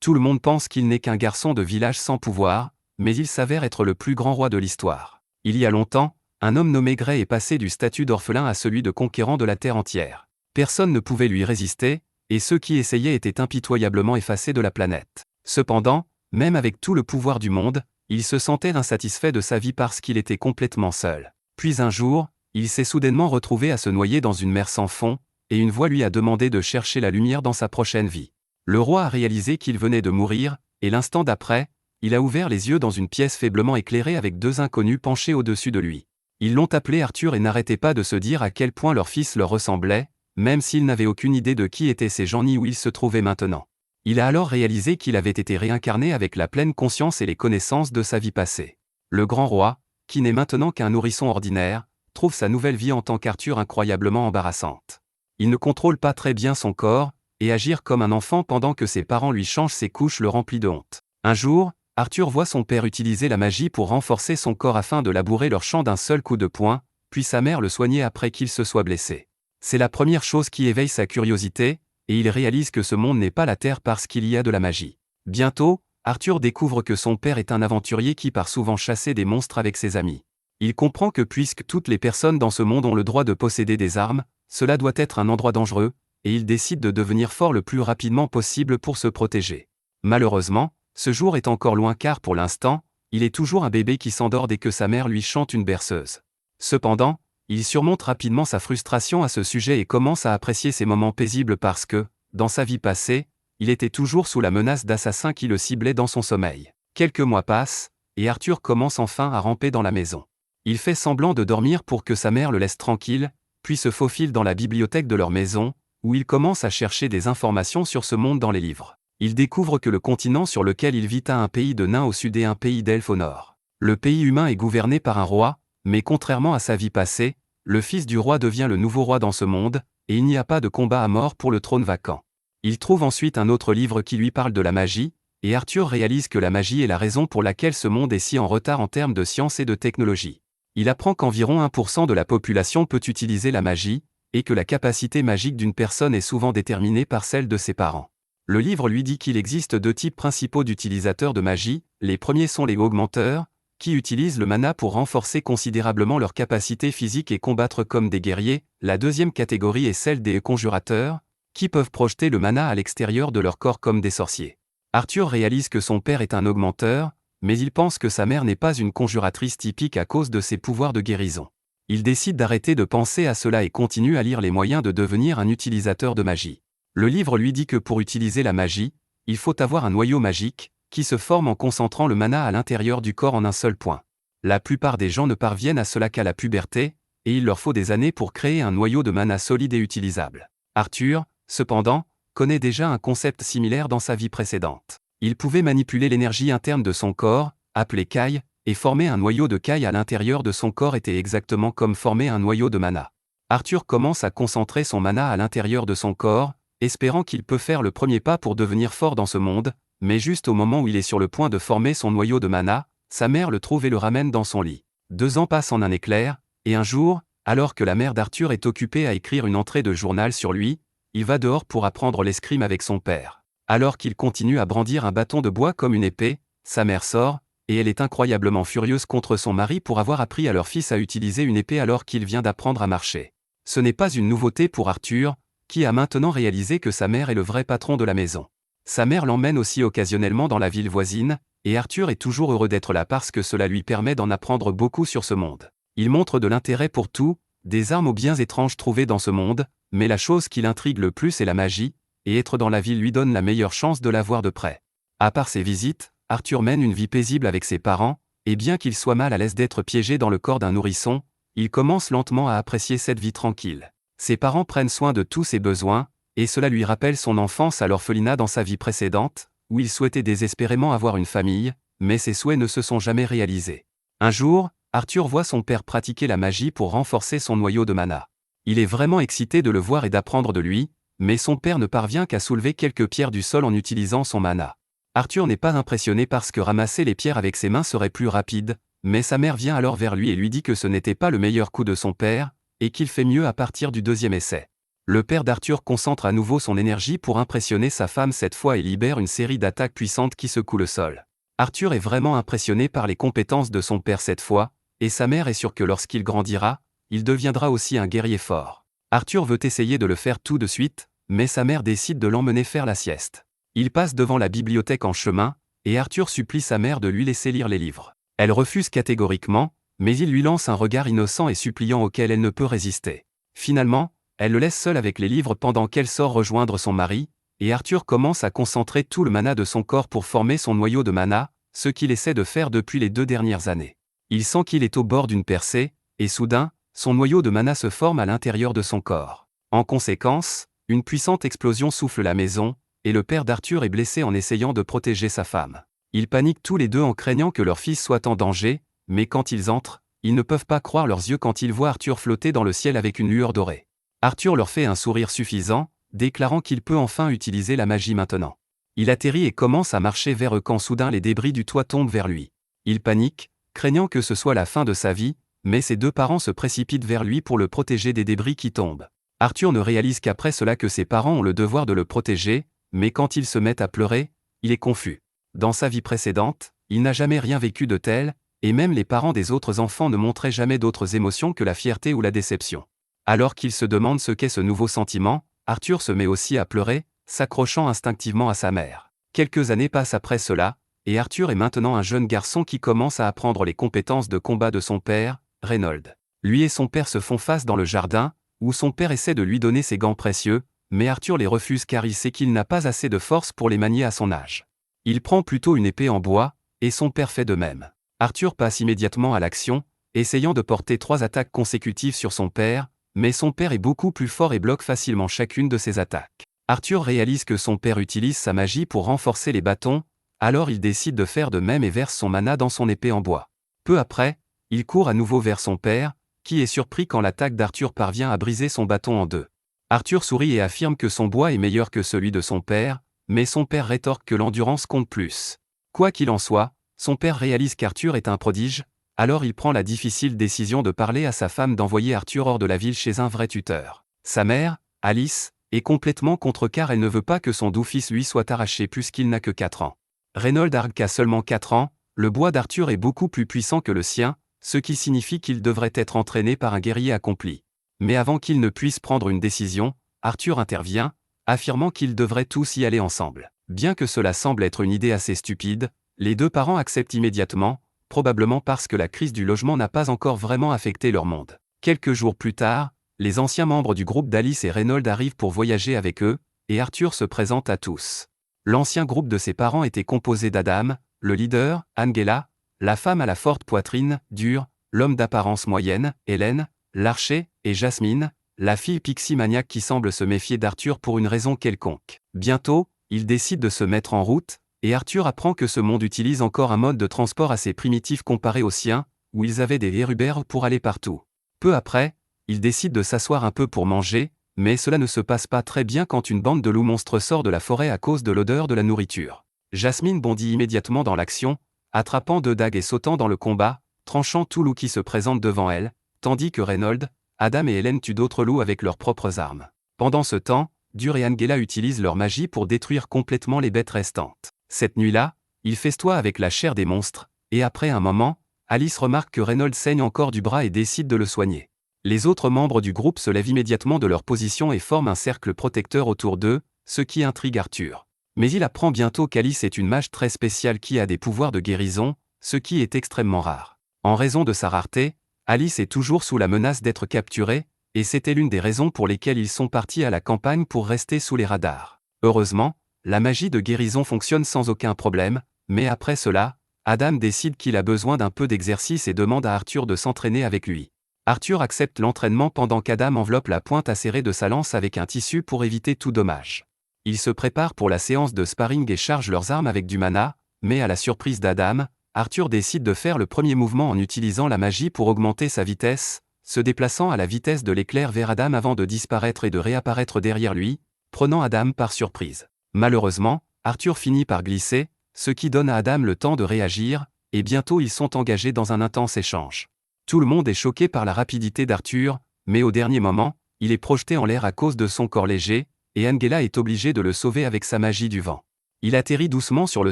Tout le monde pense qu'il n'est qu'un garçon de village sans pouvoir, mais il s'avère être le plus grand roi de l'histoire. Il y a longtemps, un homme nommé Gray est passé du statut d'orphelin à celui de conquérant de la terre entière. Personne ne pouvait lui résister, et ceux qui essayaient étaient impitoyablement effacés de la planète. Cependant, même avec tout le pouvoir du monde, il se sentait insatisfait de sa vie parce qu'il était complètement seul. Puis un jour, il s'est soudainement retrouvé à se noyer dans une mer sans fond, et une voix lui a demandé de chercher la lumière dans sa prochaine vie. Le roi a réalisé qu'il venait de mourir, et l'instant d'après, il a ouvert les yeux dans une pièce faiblement éclairée avec deux inconnus penchés au-dessus de lui. Ils l'ont appelé Arthur et n'arrêtaient pas de se dire à quel point leur fils leur ressemblait, même s'ils n'avaient aucune idée de qui étaient ces gens ni où ils se trouvaient maintenant. Il a alors réalisé qu'il avait été réincarné avec la pleine conscience et les connaissances de sa vie passée. Le grand roi, qui n'est maintenant qu'un nourrisson ordinaire, trouve sa nouvelle vie en tant qu'Arthur incroyablement embarrassante. Il ne contrôle pas très bien son corps, et agir comme un enfant pendant que ses parents lui changent ses couches le remplit de honte. Un jour, Arthur voit son père utiliser la magie pour renforcer son corps afin de labourer leur champ d'un seul coup de poing, puis sa mère le soigner après qu'il se soit blessé. C'est la première chose qui éveille sa curiosité, et il réalise que ce monde n'est pas la Terre parce qu'il y a de la magie. Bientôt, Arthur découvre que son père est un aventurier qui part souvent chasser des monstres avec ses amis. Il comprend que puisque toutes les personnes dans ce monde ont le droit de posséder des armes, cela doit être un endroit dangereux, et il décide de devenir fort le plus rapidement possible pour se protéger. Malheureusement, ce jour est encore loin car pour l'instant, il est toujours un bébé qui s'endort dès que sa mère lui chante une berceuse. Cependant, il surmonte rapidement sa frustration à ce sujet et commence à apprécier ces moments paisibles parce que, dans sa vie passée, il était toujours sous la menace d'assassins qui le ciblaient dans son sommeil. Quelques mois passent, et Arthur commence enfin à ramper dans la maison. Il fait semblant de dormir pour que sa mère le laisse tranquille, puis se faufile dans la bibliothèque de leur maison, où il commence à chercher des informations sur ce monde dans les livres. Il découvre que le continent sur lequel il vit a un pays de nains au sud et un pays d'elfes au nord. Le pays humain est gouverné par un roi, mais contrairement à sa vie passée, le fils du roi devient le nouveau roi dans ce monde, et il n'y a pas de combat à mort pour le trône vacant. Il trouve ensuite un autre livre qui lui parle de la magie, et Arthur réalise que la magie est la raison pour laquelle ce monde est si en retard en termes de science et de technologie. Il apprend qu'environ 1% de la population peut utiliser la magie, et que la capacité magique d'une personne est souvent déterminée par celle de ses parents. Le livre lui dit qu'il existe deux types principaux d'utilisateurs de magie, les premiers sont les augmenteurs, qui utilisent le mana pour renforcer considérablement leurs capacités physiques et combattre comme des guerriers, la deuxième catégorie est celle des conjurateurs, qui peuvent projeter le mana à l'extérieur de leur corps comme des sorciers. Arthur réalise que son père est un augmenteur, mais il pense que sa mère n'est pas une conjuratrice typique à cause de ses pouvoirs de guérison. Il décide d'arrêter de penser à cela et continue à lire les moyens de devenir un utilisateur de magie. Le livre lui dit que pour utiliser la magie, il faut avoir un noyau magique, qui se forme en concentrant le mana à l'intérieur du corps en un seul point. La plupart des gens ne parviennent à cela qu'à la puberté, et il leur faut des années pour créer un noyau de mana solide et utilisable. Arthur, cependant, connaît déjà un concept similaire dans sa vie précédente. Il pouvait manipuler l'énergie interne de son corps, appelée Kai, et former un noyau de Kai à l'intérieur de son corps était exactement comme former un noyau de mana. Arthur commence à concentrer son mana à l'intérieur de son corps, espérant qu'il peut faire le premier pas pour devenir fort dans ce monde, mais juste au moment où il est sur le point de former son noyau de mana, sa mère le trouve et le ramène dans son lit. 2 ans passent en un éclair, et un jour, alors que la mère d'Arthur est occupée à écrire une entrée de journal sur lui, il va dehors pour apprendre l'escrime avec son père. Alors qu'il continue à brandir un bâton de bois comme une épée, sa mère sort, et elle est incroyablement furieuse contre son mari pour avoir appris à leur fils à utiliser une épée alors qu'il vient d'apprendre à marcher. Ce n'est pas une nouveauté pour Arthur, qui a maintenant réalisé que sa mère est le vrai patron de la maison. Sa mère l'emmène aussi occasionnellement dans la ville voisine, et Arthur est toujours heureux d'être là parce que cela lui permet d'en apprendre beaucoup sur ce monde. Il montre de l'intérêt pour tout, des armes aux biens étranges trouvés dans ce monde, mais la chose qui l'intrigue le plus est la magie, et être dans la ville lui donne la meilleure chance de la voir de près. À part ses visites, Arthur mène une vie paisible avec ses parents, et bien qu'il soit mal à l'aise d'être piégé dans le corps d'un nourrisson, il commence lentement à apprécier cette vie tranquille. Ses parents prennent soin de tous ses besoins, et cela lui rappelle son enfance à l'orphelinat dans sa vie précédente, où il souhaitait désespérément avoir une famille, mais ses souhaits ne se sont jamais réalisés. Un jour, Arthur voit son père pratiquer la magie pour renforcer son noyau de mana. Il est vraiment excité de le voir et d'apprendre de lui, mais son père ne parvient qu'à soulever quelques pierres du sol en utilisant son mana. Arthur n'est pas impressionné parce que ramasser les pierres avec ses mains serait plus rapide, mais sa mère vient alors vers lui et lui dit que ce n'était pas le meilleur coup de son père, et qu'il fait mieux à partir du 2e essai. Le père d'Arthur concentre à nouveau son énergie pour impressionner sa femme cette fois et libère une série d'attaques puissantes qui secouent le sol. Arthur est vraiment impressionné par les compétences de son père cette fois, et sa mère est sûre que lorsqu'il grandira, il deviendra aussi un guerrier fort. Arthur veut essayer de le faire tout de suite, mais sa mère décide de l'emmener faire la sieste. Il passe devant la bibliothèque en chemin, et Arthur supplie sa mère de lui laisser lire les livres. Elle refuse catégoriquement, mais il lui lance un regard innocent et suppliant auquel elle ne peut résister. Finalement, elle le laisse seul avec les livres pendant qu'elle sort rejoindre son mari, et Arthur commence à concentrer tout le mana de son corps pour former son noyau de mana, ce qu'il essaie de faire depuis les 2 dernières années. Il sent qu'il est au bord d'une percée, et soudain, son noyau de mana se forme à l'intérieur de son corps. En conséquence, une puissante explosion souffle la maison, et le père d'Arthur est blessé en essayant de protéger sa femme. Ils paniquent tous les deux en craignant que leur fils soit en danger, mais quand ils entrent, ils ne peuvent pas croire leurs yeux quand ils voient Arthur flotter dans le ciel avec une lueur dorée. Arthur leur fait un sourire suffisant, déclarant qu'il peut enfin utiliser la magie maintenant. Il atterrit et commence à marcher vers eux quand soudain les débris du toit tombent vers lui. Il panique, craignant que ce soit la fin de sa vie, mais ses 2 parents se précipitent vers lui pour le protéger des débris qui tombent. Arthur ne réalise qu'après cela que ses parents ont le devoir de le protéger, mais quand ils se mettent à pleurer, il est confus. Dans sa vie précédente, il n'a jamais rien vécu de tel, et même les parents des autres enfants ne montraient jamais d'autres émotions que la fierté ou la déception. Alors qu'il se demande ce qu'est ce nouveau sentiment, Arthur se met aussi à pleurer, s'accrochant instinctivement à sa mère. Quelques années passent après cela, et Arthur est maintenant un jeune garçon qui commence à apprendre les compétences de combat de son père, Reynold. Lui et son père se font face dans le jardin, où son père essaie de lui donner ses gants précieux, mais Arthur les refuse car il sait qu'il n'a pas assez de force pour les manier à son âge. Il prend plutôt une épée en bois, et son père fait de même. Arthur passe immédiatement à l'action, essayant de porter 3 attaques consécutives sur son père, mais son père est beaucoup plus fort et bloque facilement chacune de ses attaques. Arthur réalise que son père utilise sa magie pour renforcer les bâtons, alors il décide de faire de même et verse son mana dans son épée en bois. Peu après, il court à nouveau vers son père, qui est surpris quand l'attaque d'Arthur parvient à briser son bâton en 2. Arthur sourit et affirme que son bois est meilleur que celui de son père, mais son père rétorque que l'endurance compte plus. Quoi qu'il en soit, son père réalise qu'Arthur est un prodige, alors il prend la difficile décision de parler à sa femme d'envoyer Arthur hors de la ville chez un vrai tuteur. Sa mère, Alice, est complètement contre car elle ne veut pas que son doux fils lui soit arraché puisqu'il n'a que 4 ans. Reynold Arg a seulement 4 ans, le bois d'Arthur est beaucoup plus puissant que le sien, ce qui signifie qu'il devrait être entraîné par un guerrier accompli. Mais avant qu'il ne puisse prendre une décision, Arthur intervient, affirmant qu'ils devraient tous y aller ensemble. Bien que cela semble être une idée assez stupide, les 2 parents acceptent immédiatement, probablement parce que la crise du logement n'a pas encore vraiment affecté leur monde. Quelques jours plus tard, les anciens membres du groupe d'Alice et Reynold arrivent pour voyager avec eux, et Arthur se présente à tous. L'ancien groupe de ses parents était composé d'Adam, le leader, Angela, la femme à la forte poitrine, dure, l'homme d'apparence moyenne, Hélène, l'archer, et Jasmine, la fille pixie maniaque qui semble se méfier d'Arthur pour une raison quelconque. Bientôt, ils décident de se mettre en route, et Arthur apprend que ce monde utilise encore un mode de transport assez primitif comparé au sien, où ils avaient des hérubères pour aller partout. Peu après, ils décident de s'asseoir un peu pour manger, mais cela ne se passe pas très bien quand une bande de loups monstres sort de la forêt à cause de l'odeur de la nourriture. Jasmine bondit immédiatement dans l'action, attrapant 2 dagues et sautant dans le combat, tranchant tout loup qui se présente devant elle, tandis que Reynold, Adam et Hélène tuent d'autres loups avec leurs propres armes. Pendant ce temps, Dur et Angela utilisent leur magie pour détruire complètement les bêtes restantes. Cette nuit-là, ils festoient avec la chair des monstres, et après un moment, Alice remarque que Reynold saigne encore du bras et décide de le soigner. Les autres membres du groupe se lèvent immédiatement de leur position et forment un cercle protecteur autour d'eux, ce qui intrigue Arthur. Mais il apprend bientôt qu'Alice est une mage très spéciale qui a des pouvoirs de guérison, ce qui est extrêmement rare. En raison de sa rareté, Alice est toujours sous la menace d'être capturée, et c'était l'une des raisons pour lesquelles ils sont partis à la campagne pour rester sous les radars. Heureusement, la magie de guérison fonctionne sans aucun problème, mais après cela, Adam décide qu'il a besoin d'un peu d'exercice et demande à Arthur de s'entraîner avec lui. Arthur accepte l'entraînement pendant qu'Adam enveloppe la pointe acérée de sa lance avec un tissu pour éviter tout dommage. Ils se préparent pour la séance de sparring et chargent leurs armes avec du mana, mais à la surprise d'Adam, Arthur décide de faire le premier mouvement en utilisant la magie pour augmenter sa vitesse, se déplaçant à la vitesse de l'éclair vers Adam avant de disparaître et de réapparaître derrière lui, prenant Adam par surprise. Malheureusement, Arthur finit par glisser, ce qui donne à Adam le temps de réagir, et bientôt ils sont engagés dans un intense échange. Tout le monde est choqué par la rapidité d'Arthur, mais au dernier moment, Il est projeté en l'air à cause de son corps léger, et Angela est obligée de le sauver avec sa magie du vent. Il atterrit doucement sur le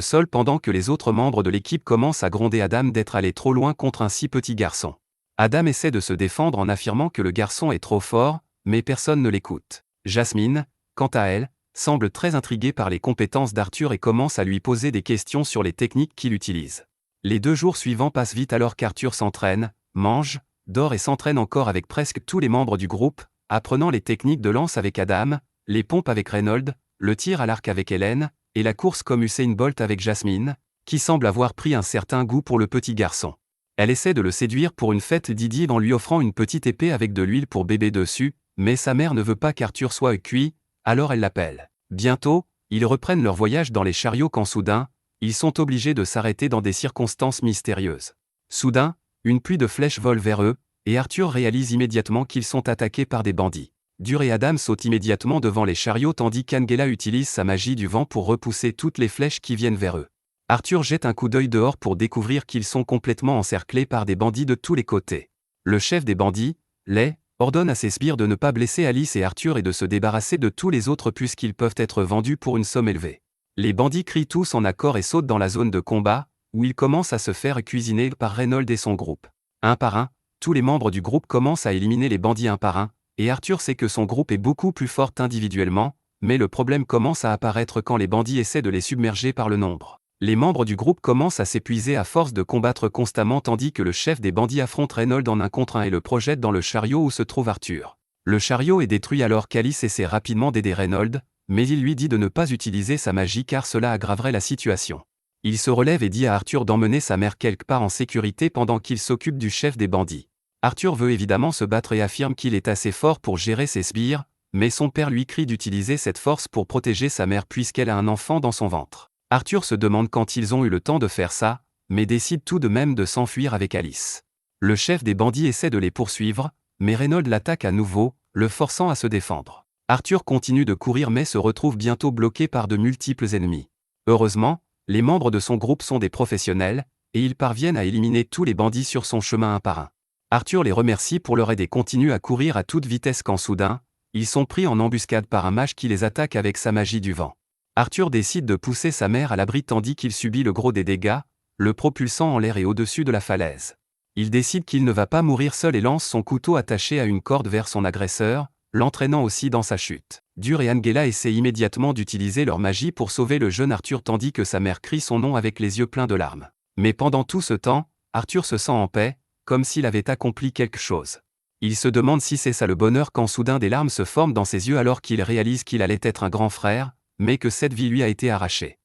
sol pendant que les autres membres de l'équipe commencent à gronder Adam d'être allé trop loin contre un si petit garçon. Adam essaie de se défendre en affirmant que le garçon est trop fort, mais personne ne l'écoute. Jasmine, quant à elle, semble très intriguée par les compétences d'Arthur et commence à lui poser des questions sur les techniques qu'il utilise. Les 2 jours suivants passent vite alors qu'Arthur s'entraîne, mange, dort et s'entraîne encore avec presque tous les membres du groupe, apprenant les techniques de lance avec Adam, les pompes avec Reynolds, le tir à l'arc avec Hélène, et la course comme Usain Bolt avec Jasmine, qui semble avoir pris un certain goût pour le petit garçon. Elle essaie de le séduire pour une fête Didi en lui offrant une petite épée avec de l'huile pour bébé dessus, mais sa mère ne veut pas qu'Arthur soit cuit, alors elle l'appelle. Bientôt, ils reprennent leur voyage dans les chariots quand soudain, ils sont obligés de s'arrêter dans des circonstances mystérieuses. Soudain, une pluie de flèches vole vers eux, et Arthur réalise immédiatement qu'ils sont attaqués par des bandits. Dur et Adam sautent immédiatement devant les chariots tandis qu'Angela utilise sa magie du vent pour repousser toutes les flèches qui viennent vers eux. Arthur jette un coup d'œil dehors pour découvrir qu'ils sont complètement encerclés par des bandits de tous les côtés. Le chef des bandits, Lay, ordonne à ses sbires de ne pas blesser Alice et Arthur et de se débarrasser de tous les autres puisqu'ils peuvent être vendus pour une somme élevée. Les bandits crient tous en accord et sautent dans la zone de combat, où ils commencent à se faire cuisiner par Reynolds et son groupe. Un par un, tous les membres du groupe commencent à éliminer les bandits un par un, et Arthur sait que son groupe est beaucoup plus fort individuellement, mais le problème commence à apparaître quand les bandits essaient de les submerger par le nombre. Les membres du groupe commencent à s'épuiser à force de combattre constamment tandis que le chef des bandits affronte Reynolds en 1 contre 1 et le projette dans le chariot où se trouve Arthur. Le chariot est détruit alors qu'Alice essaie rapidement d'aider Reynolds, mais il lui dit de ne pas utiliser sa magie car cela aggraverait la situation. Il se relève et dit à Arthur d'emmener sa mère quelque part en sécurité pendant qu'il s'occupe du chef des bandits. Arthur veut évidemment se battre et affirme qu'il est assez fort pour gérer ses sbires, mais son père lui crie d'utiliser cette force pour protéger sa mère puisqu'elle a un enfant dans son ventre. Arthur se demande quand ils ont eu le temps de faire ça, mais décide tout de même de s'enfuir avec Alice. Le chef des bandits essaie de les poursuivre, mais Reynolds l'attaque à nouveau, le forçant à se défendre. Arthur continue de courir mais se retrouve bientôt bloqué par de multiples ennemis. Heureusement, les membres de son groupe sont des professionnels, et ils parviennent à éliminer tous les bandits sur son chemin un par un. Arthur les remercie pour leur aide et continue à courir à toute vitesse quand soudain, ils sont pris en embuscade par un mage qui les attaque avec sa magie du vent. Arthur décide de pousser sa mère à l'abri tandis qu'il subit le gros des dégâts, le propulsant en l'air et au-dessus de la falaise. Il décide qu'il ne va pas mourir seul et lance son couteau attaché à une corde vers son agresseur, l'entraînant aussi dans sa chute. Dur et Angela essaient immédiatement d'utiliser leur magie pour sauver le jeune Arthur tandis que sa mère crie son nom avec les yeux pleins de larmes. Mais pendant tout ce temps, Arthur se sent en paix, comme s'il avait accompli quelque chose. Il se demande si c'est ça le bonheur quand soudain des larmes se forment dans ses yeux alors qu'il réalise qu'il allait être un grand frère, mais que cette vie lui a été arrachée.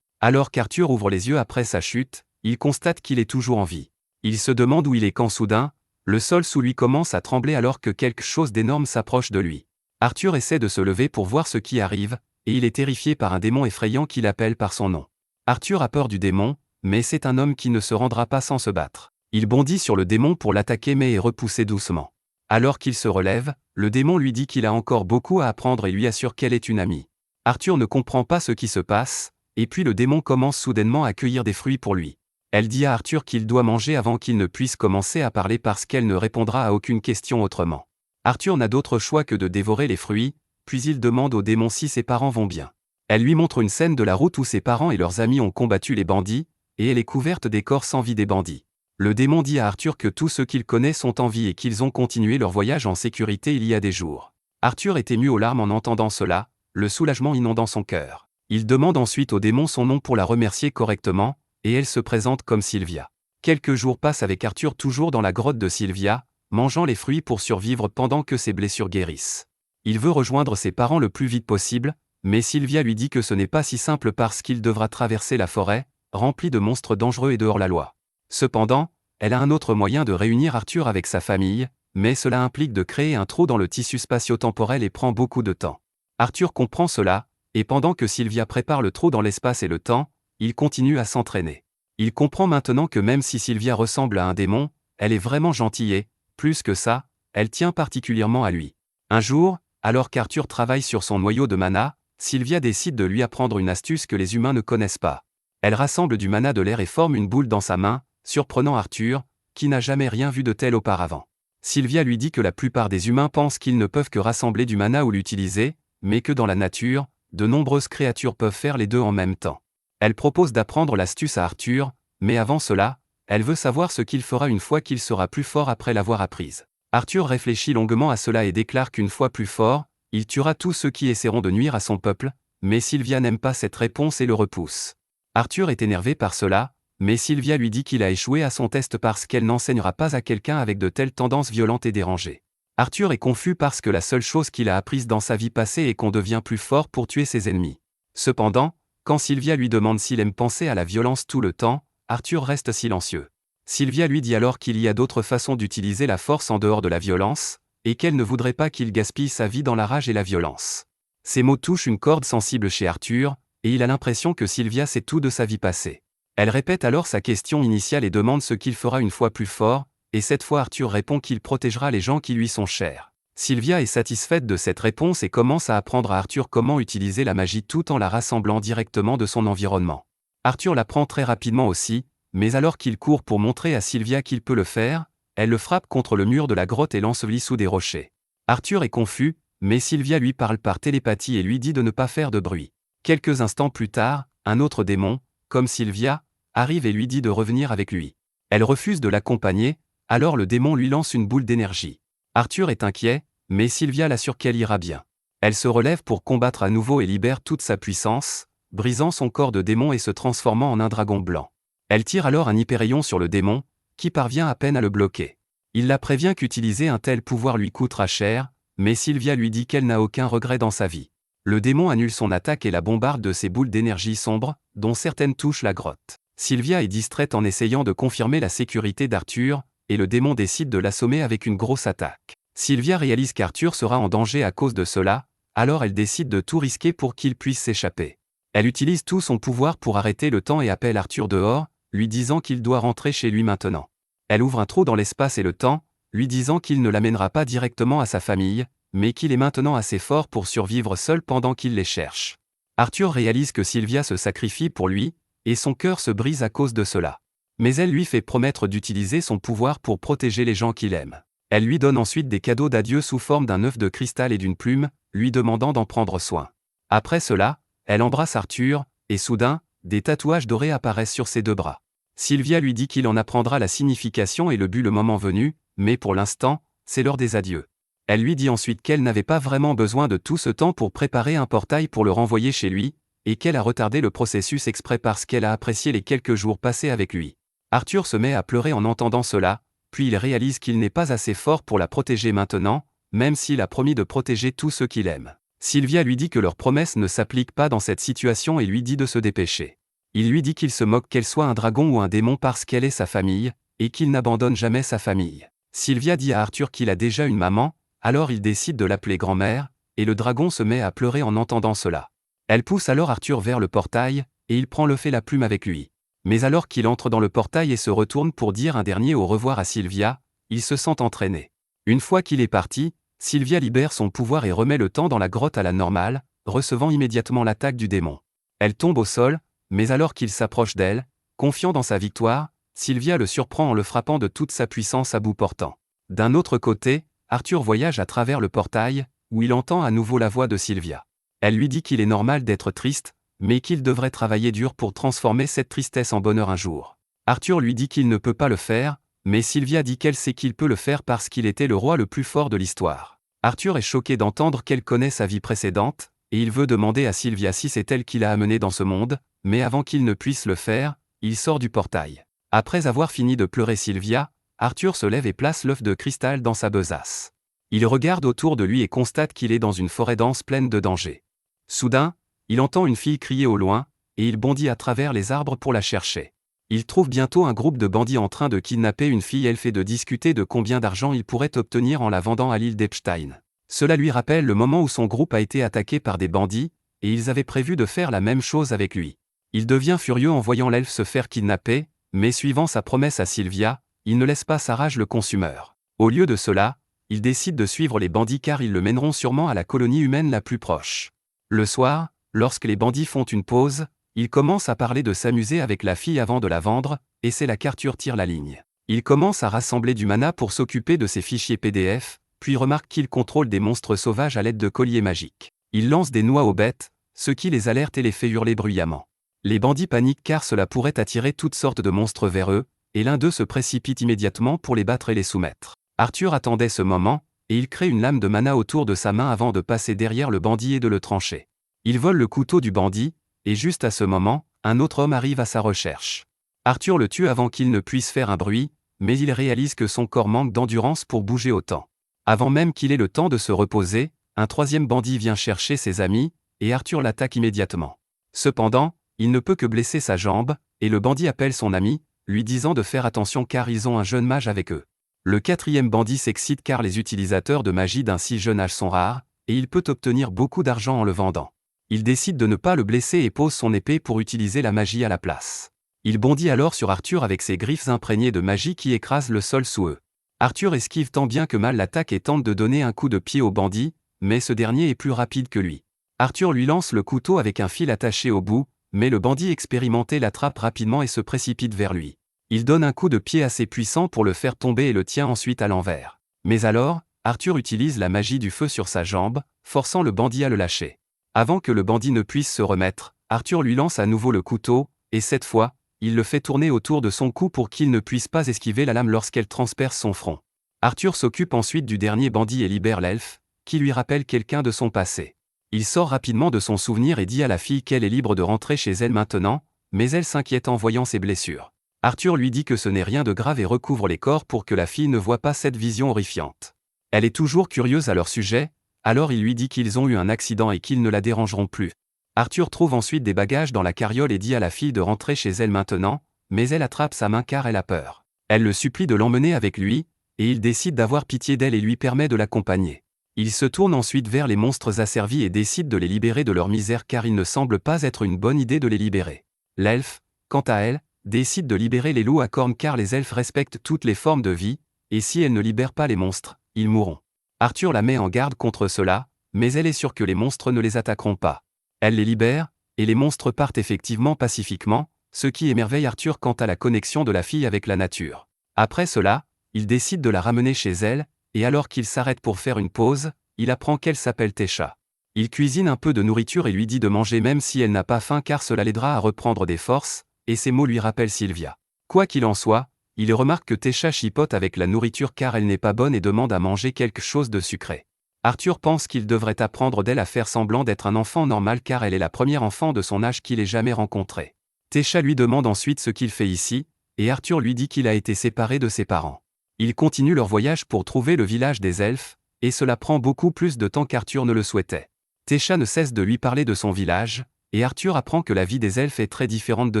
Alors qu'Arthur ouvre les yeux après sa chute, il constate qu'il est toujours en vie. Il se demande où il est quand soudain, le sol sous lui commence à trembler alors que quelque chose d'énorme s'approche de lui. Arthur essaie de se lever pour voir ce qui arrive, et il est terrifié par un démon effrayant qui l'appelle par son nom. Arthur a peur du démon, mais c'est un homme qui ne se rendra pas sans se battre. Il bondit sur le démon pour l'attaquer mais est repoussé doucement. Alors qu'il se relève, le démon lui dit qu'il a encore beaucoup à apprendre et lui assure qu'elle est une amie. Arthur ne comprend pas ce qui se passe, et puis le démon commence soudainement à cueillir des fruits pour lui. Elle dit à Arthur qu'il doit manger avant qu'il ne puisse commencer à parler parce qu'elle ne répondra à aucune question autrement. Arthur n'a d'autre choix que de dévorer les fruits, puis il demande au démon si ses parents vont bien. Elle lui montre une scène de la route où ses parents et leurs amis ont combattu les bandits, et elle est couverte des corps sans vie des bandits. Le démon dit à Arthur que tous ceux qu'il connaît sont en vie et qu'ils ont continué leur voyage en sécurité il y a des jours. Arthur est ému aux larmes en entendant cela, le soulagement inondant son cœur. Il demande ensuite au démon son nom pour la remercier correctement, et elle se présente comme Sylvia. Quelques jours passent avec Arthur toujours dans la grotte de Sylvia, mangeant les fruits pour survivre pendant que ses blessures guérissent. Il veut rejoindre ses parents le plus vite possible, mais Sylvia lui dit que ce n'est pas si simple parce qu'il devra traverser la forêt, remplie de monstres dangereux et de hors-la-loi. Cependant, elle a un autre moyen de réunir Arthur avec sa famille, mais cela implique de créer un trou dans le tissu spatio-temporel et prend beaucoup de temps. Arthur comprend cela, et pendant que Sylvia prépare le trou dans l'espace et le temps, il continue à s'entraîner. Il comprend maintenant que même si Sylvia ressemble à un démon, elle est vraiment gentille et, plus que ça, elle tient particulièrement à lui. Un jour, alors qu'Arthur travaille sur son noyau de mana, Sylvia décide de lui apprendre une astuce que les humains ne connaissent pas. Elle rassemble du mana de l'air et forme une boule dans sa main, surprenant Arthur, qui n'a jamais rien vu de tel auparavant. Sylvia lui dit que la plupart des humains pensent qu'ils ne peuvent que rassembler du mana ou l'utiliser, mais que dans la nature, de nombreuses créatures peuvent faire les deux en même temps. Elle propose d'apprendre l'astuce à Arthur, mais avant cela, elle veut savoir ce qu'il fera une fois qu'il sera plus fort après l'avoir apprise. Arthur réfléchit longuement à cela et déclare qu'une fois plus fort, il tuera tous ceux qui essaieront de nuire à son peuple, mais Sylvia n'aime pas cette réponse et le repousse. Arthur est énervé par cela, mais Sylvia lui dit qu'il a échoué à son test parce qu'elle n'enseignera pas à quelqu'un avec de telles tendances violentes et dérangées. Arthur est confus parce que la seule chose qu'il a apprise dans sa vie passée est qu'on devient plus fort pour tuer ses ennemis. Cependant, quand Sylvia lui demande s'il aime penser à la violence tout le temps, Arthur reste silencieux. Sylvia lui dit alors qu'il y a d'autres façons d'utiliser la force en dehors de la violence, et qu'elle ne voudrait pas qu'il gaspille sa vie dans la rage et la violence. Ces mots touchent une corde sensible chez Arthur, et il a l'impression que Sylvia sait tout de sa vie passée. Elle répète alors sa question initiale et demande ce qu'il fera une fois plus fort, et cette fois Arthur répond qu'il protégera les gens qui lui sont chers. Sylvia est satisfaite de cette réponse et commence à apprendre à Arthur comment utiliser la magie tout en la rassemblant directement de son environnement. Arthur l'apprend très rapidement aussi, mais alors qu'il court pour montrer à Sylvia qu'il peut le faire, elle le frappe contre le mur de la grotte et l'ensevelit sous des rochers. Arthur est confus, mais Sylvia lui parle par télépathie et lui dit de ne pas faire de bruit. Quelques instants plus tard, un autre démon, comme Sylvia, arrive et lui dit de revenir avec lui. Elle refuse de l'accompagner, alors le démon lui lance une boule d'énergie. Arthur est inquiet, mais Sylvia l'assure qu'elle ira bien. Elle se relève pour combattre à nouveau et libère toute sa puissance, brisant son corps de démon et se transformant en un dragon blanc. Elle tire alors un hyperrayon sur le démon, qui parvient à peine à le bloquer. Il la prévient qu'utiliser un tel pouvoir lui coûtera cher, mais Sylvia lui dit qu'elle n'a aucun regret dans sa vie. Le démon annule son attaque et la bombarde de ses boules d'énergie sombre, dont certaines touchent la grotte. Sylvia est distraite en essayant de confirmer la sécurité d'Arthur, et le démon décide de l'assommer avec une grosse attaque. Sylvia réalise qu'Arthur sera en danger à cause de cela, alors elle décide de tout risquer pour qu'il puisse s'échapper. Elle utilise tout son pouvoir pour arrêter le temps et appelle Arthur dehors, lui disant qu'il doit rentrer chez lui maintenant. Elle ouvre un trou dans l'espace et le temps, lui disant qu'il ne l'amènera pas directement à sa famille, mais qu'il est maintenant assez fort pour survivre seul pendant qu'il les cherche. Arthur réalise que Sylvia se sacrifie pour lui, et son cœur se brise à cause de cela. Mais elle lui fait promettre d'utiliser son pouvoir pour protéger les gens qu'il aime. Elle lui donne ensuite des cadeaux d'adieu sous forme d'un œuf de cristal et d'une plume, lui demandant d'en prendre soin. Après cela, elle embrasse Arthur, et soudain, des tatouages dorés apparaissent sur ses deux bras. Sylvia lui dit qu'il en apprendra la signification et le but le moment venu, mais pour l'instant, c'est l'heure des adieux. Elle lui dit ensuite qu'elle n'avait pas vraiment besoin de tout ce temps pour préparer un portail pour le renvoyer chez lui, et qu'elle a retardé le processus exprès parce qu'elle a apprécié les quelques jours passés avec lui. Arthur se met à pleurer en entendant cela, puis il réalise qu'il n'est pas assez fort pour la protéger maintenant, même s'il a promis de protéger tous ceux qu'il aime. Sylvia lui dit que leur promesse ne s'applique pas dans cette situation et lui dit de se dépêcher. Il lui dit qu'il se moque qu'elle soit un dragon ou un démon parce qu'elle est sa famille, et qu'il n'abandonne jamais sa famille. Sylvia dit à Arthur qu'il a déjà une maman, alors il décide de l'appeler grand-mère, et le dragon se met à pleurer en entendant cela. Elle pousse alors Arthur vers le portail, et il prend l'œuf et la plume avec lui. Mais alors qu'il entre dans le portail et se retourne pour dire un dernier au revoir à Sylvia, il se sent entraîné. Une fois qu'il est parti, Sylvia libère son pouvoir et remet le temps dans la grotte à la normale, recevant immédiatement l'attaque du démon. Elle tombe au sol, mais alors qu'il s'approche d'elle, confiant dans sa victoire, Sylvia le surprend en le frappant de toute sa puissance à bout portant. D'un autre côté, Arthur voyage à travers le portail, où il entend à nouveau la voix de Sylvia. Elle lui dit qu'il est normal d'être triste, mais qu'il devrait travailler dur pour transformer cette tristesse en bonheur un jour. Arthur lui dit qu'il ne peut pas le faire, mais Sylvia dit qu'elle sait qu'il peut le faire parce qu'il était le roi le plus fort de l'histoire. Arthur est choqué d'entendre qu'elle connaît sa vie précédente, et il veut demander à Sylvia si c'est elle qui l'a amené dans ce monde, mais avant qu'il ne puisse le faire, il sort du portail. Après avoir fini de pleurer Sylvia, Arthur se lève et place l'œuf de cristal dans sa besace. Il regarde autour de lui et constate qu'il est dans une forêt dense pleine de dangers. Soudain, il entend une fille crier au loin, et il bondit à travers les arbres pour la chercher. Il trouve bientôt un groupe de bandits en train de kidnapper une fille elfe et de discuter de combien d'argent ils pourraient obtenir en la vendant à l'île d'Epstein. Cela lui rappelle le moment où son groupe a été attaqué par des bandits, et ils avaient prévu de faire la même chose avec lui. Il devient furieux en voyant l'elfe se faire kidnapper, mais suivant sa promesse à Sylvia, il ne laisse pas sa rage le consumeur. Au lieu de cela, il décide de suivre les bandits car ils le mèneront sûrement à la colonie humaine la plus proche. Le soir, lorsque les bandits font une pause, il commence à parler de s'amuser avec la fille avant de la vendre, et c'est là qu'Arthur tire la ligne. Il commence à rassembler du mana pour s'occuper de ses fichiers PDF, puis remarque qu'il contrôle des monstres sauvages à l'aide de colliers magiques. Il lance des noix aux bêtes, ce qui les alerte et les fait hurler bruyamment. Les bandits paniquent car cela pourrait attirer toutes sortes de monstres vers eux, et l'un d'eux se précipite immédiatement pour les battre et les soumettre. Arthur attendait ce moment, et il crée une lame de mana autour de sa main avant de passer derrière le bandit et de le trancher. Il vole le couteau du bandit, et juste à ce moment, un autre homme arrive à sa recherche. Arthur le tue avant qu'il ne puisse faire un bruit, mais il réalise que son corps manque d'endurance pour bouger autant. Avant même qu'il ait le temps de se reposer, un troisième bandit vient chercher ses amis, et Arthur l'attaque immédiatement. Cependant, il ne peut que blesser sa jambe, et le bandit appelle son ami, lui disant de faire attention car ils ont un jeune mage avec eux. Le quatrième bandit s'excite car les utilisateurs de magie d'un si jeune âge sont rares, et il peut obtenir beaucoup d'argent en le vendant. Il décide de ne pas le blesser et pose son épée pour utiliser la magie à la place. Il bondit alors sur Arthur avec ses griffes imprégnées de magie qui écrasent le sol sous eux. Arthur esquive tant bien que mal l'attaque et tente de donner un coup de pied au bandit, mais ce dernier est plus rapide que lui. Arthur lui lance le couteau avec un fil attaché au bout, mais le bandit expérimenté l'attrape rapidement et se précipite vers lui. Il donne un coup de pied assez puissant pour le faire tomber et le tient ensuite à l'envers. Mais alors, Arthur utilise la magie du feu sur sa jambe, forçant le bandit à le lâcher. Avant que le bandit ne puisse se remettre, Arthur lui lance à nouveau le couteau, et cette fois, il le fait tourner autour de son cou pour qu'il ne puisse pas esquiver la lame lorsqu'elle transperce son front. Arthur s'occupe ensuite du dernier bandit et libère l'elfe, qui lui rappelle quelqu'un de son passé. Il sort rapidement de son souvenir et dit à la fille qu'elle est libre de rentrer chez elle maintenant, mais elle s'inquiète en voyant ses blessures. Arthur lui dit que ce n'est rien de grave et recouvre les corps pour que la fille ne voie pas cette vision horrifiante. Elle est toujours curieuse à leur sujet, alors il lui dit qu'ils ont eu un accident et qu'ils ne la dérangeront plus. Arthur trouve ensuite des bagages dans la carriole et dit à la fille de rentrer chez elle maintenant, mais elle attrape sa main car elle a peur. Elle le supplie de l'emmener avec lui, et il décide d'avoir pitié d'elle et lui permet de l'accompagner. Il se tourne ensuite vers les monstres asservis et décide de les libérer de leur misère car il ne semble pas être une bonne idée de les libérer. L'elfe, quant à elle, décide de libérer les loups à cornes car les elfes respectent toutes les formes de vie, et si elle ne libère pas les monstres, ils mourront. Arthur la met en garde contre cela, mais elle est sûre que les monstres ne les attaqueront pas. Elle les libère, et les monstres partent effectivement pacifiquement, ce qui émerveille Arthur quant à la connexion de la fille avec la nature. Après cela, il décide de la ramener chez elle, et alors qu'il s'arrête pour faire une pause, il apprend qu'elle s'appelle Tesha. Il cuisine un peu de nourriture et lui dit de manger même si elle n'a pas faim car cela l'aidera à reprendre des forces, et ces mots lui rappellent Sylvia. Quoi qu'il en soit, il remarque que Tesha chipote avec la nourriture car elle n'est pas bonne et demande à manger quelque chose de sucré. Arthur pense qu'il devrait apprendre d'elle à faire semblant d'être un enfant normal car elle est la première enfant de son âge qu'il ait jamais rencontrée. Tesha lui demande ensuite ce qu'il fait ici, et Arthur lui dit qu'il a été séparé de ses parents. Ils continuent leur voyage pour trouver le village des elfes, et cela prend beaucoup plus de temps qu'Arthur ne le souhaitait. Tesha ne cesse de lui parler de son village, et Arthur apprend que la vie des elfes est très différente de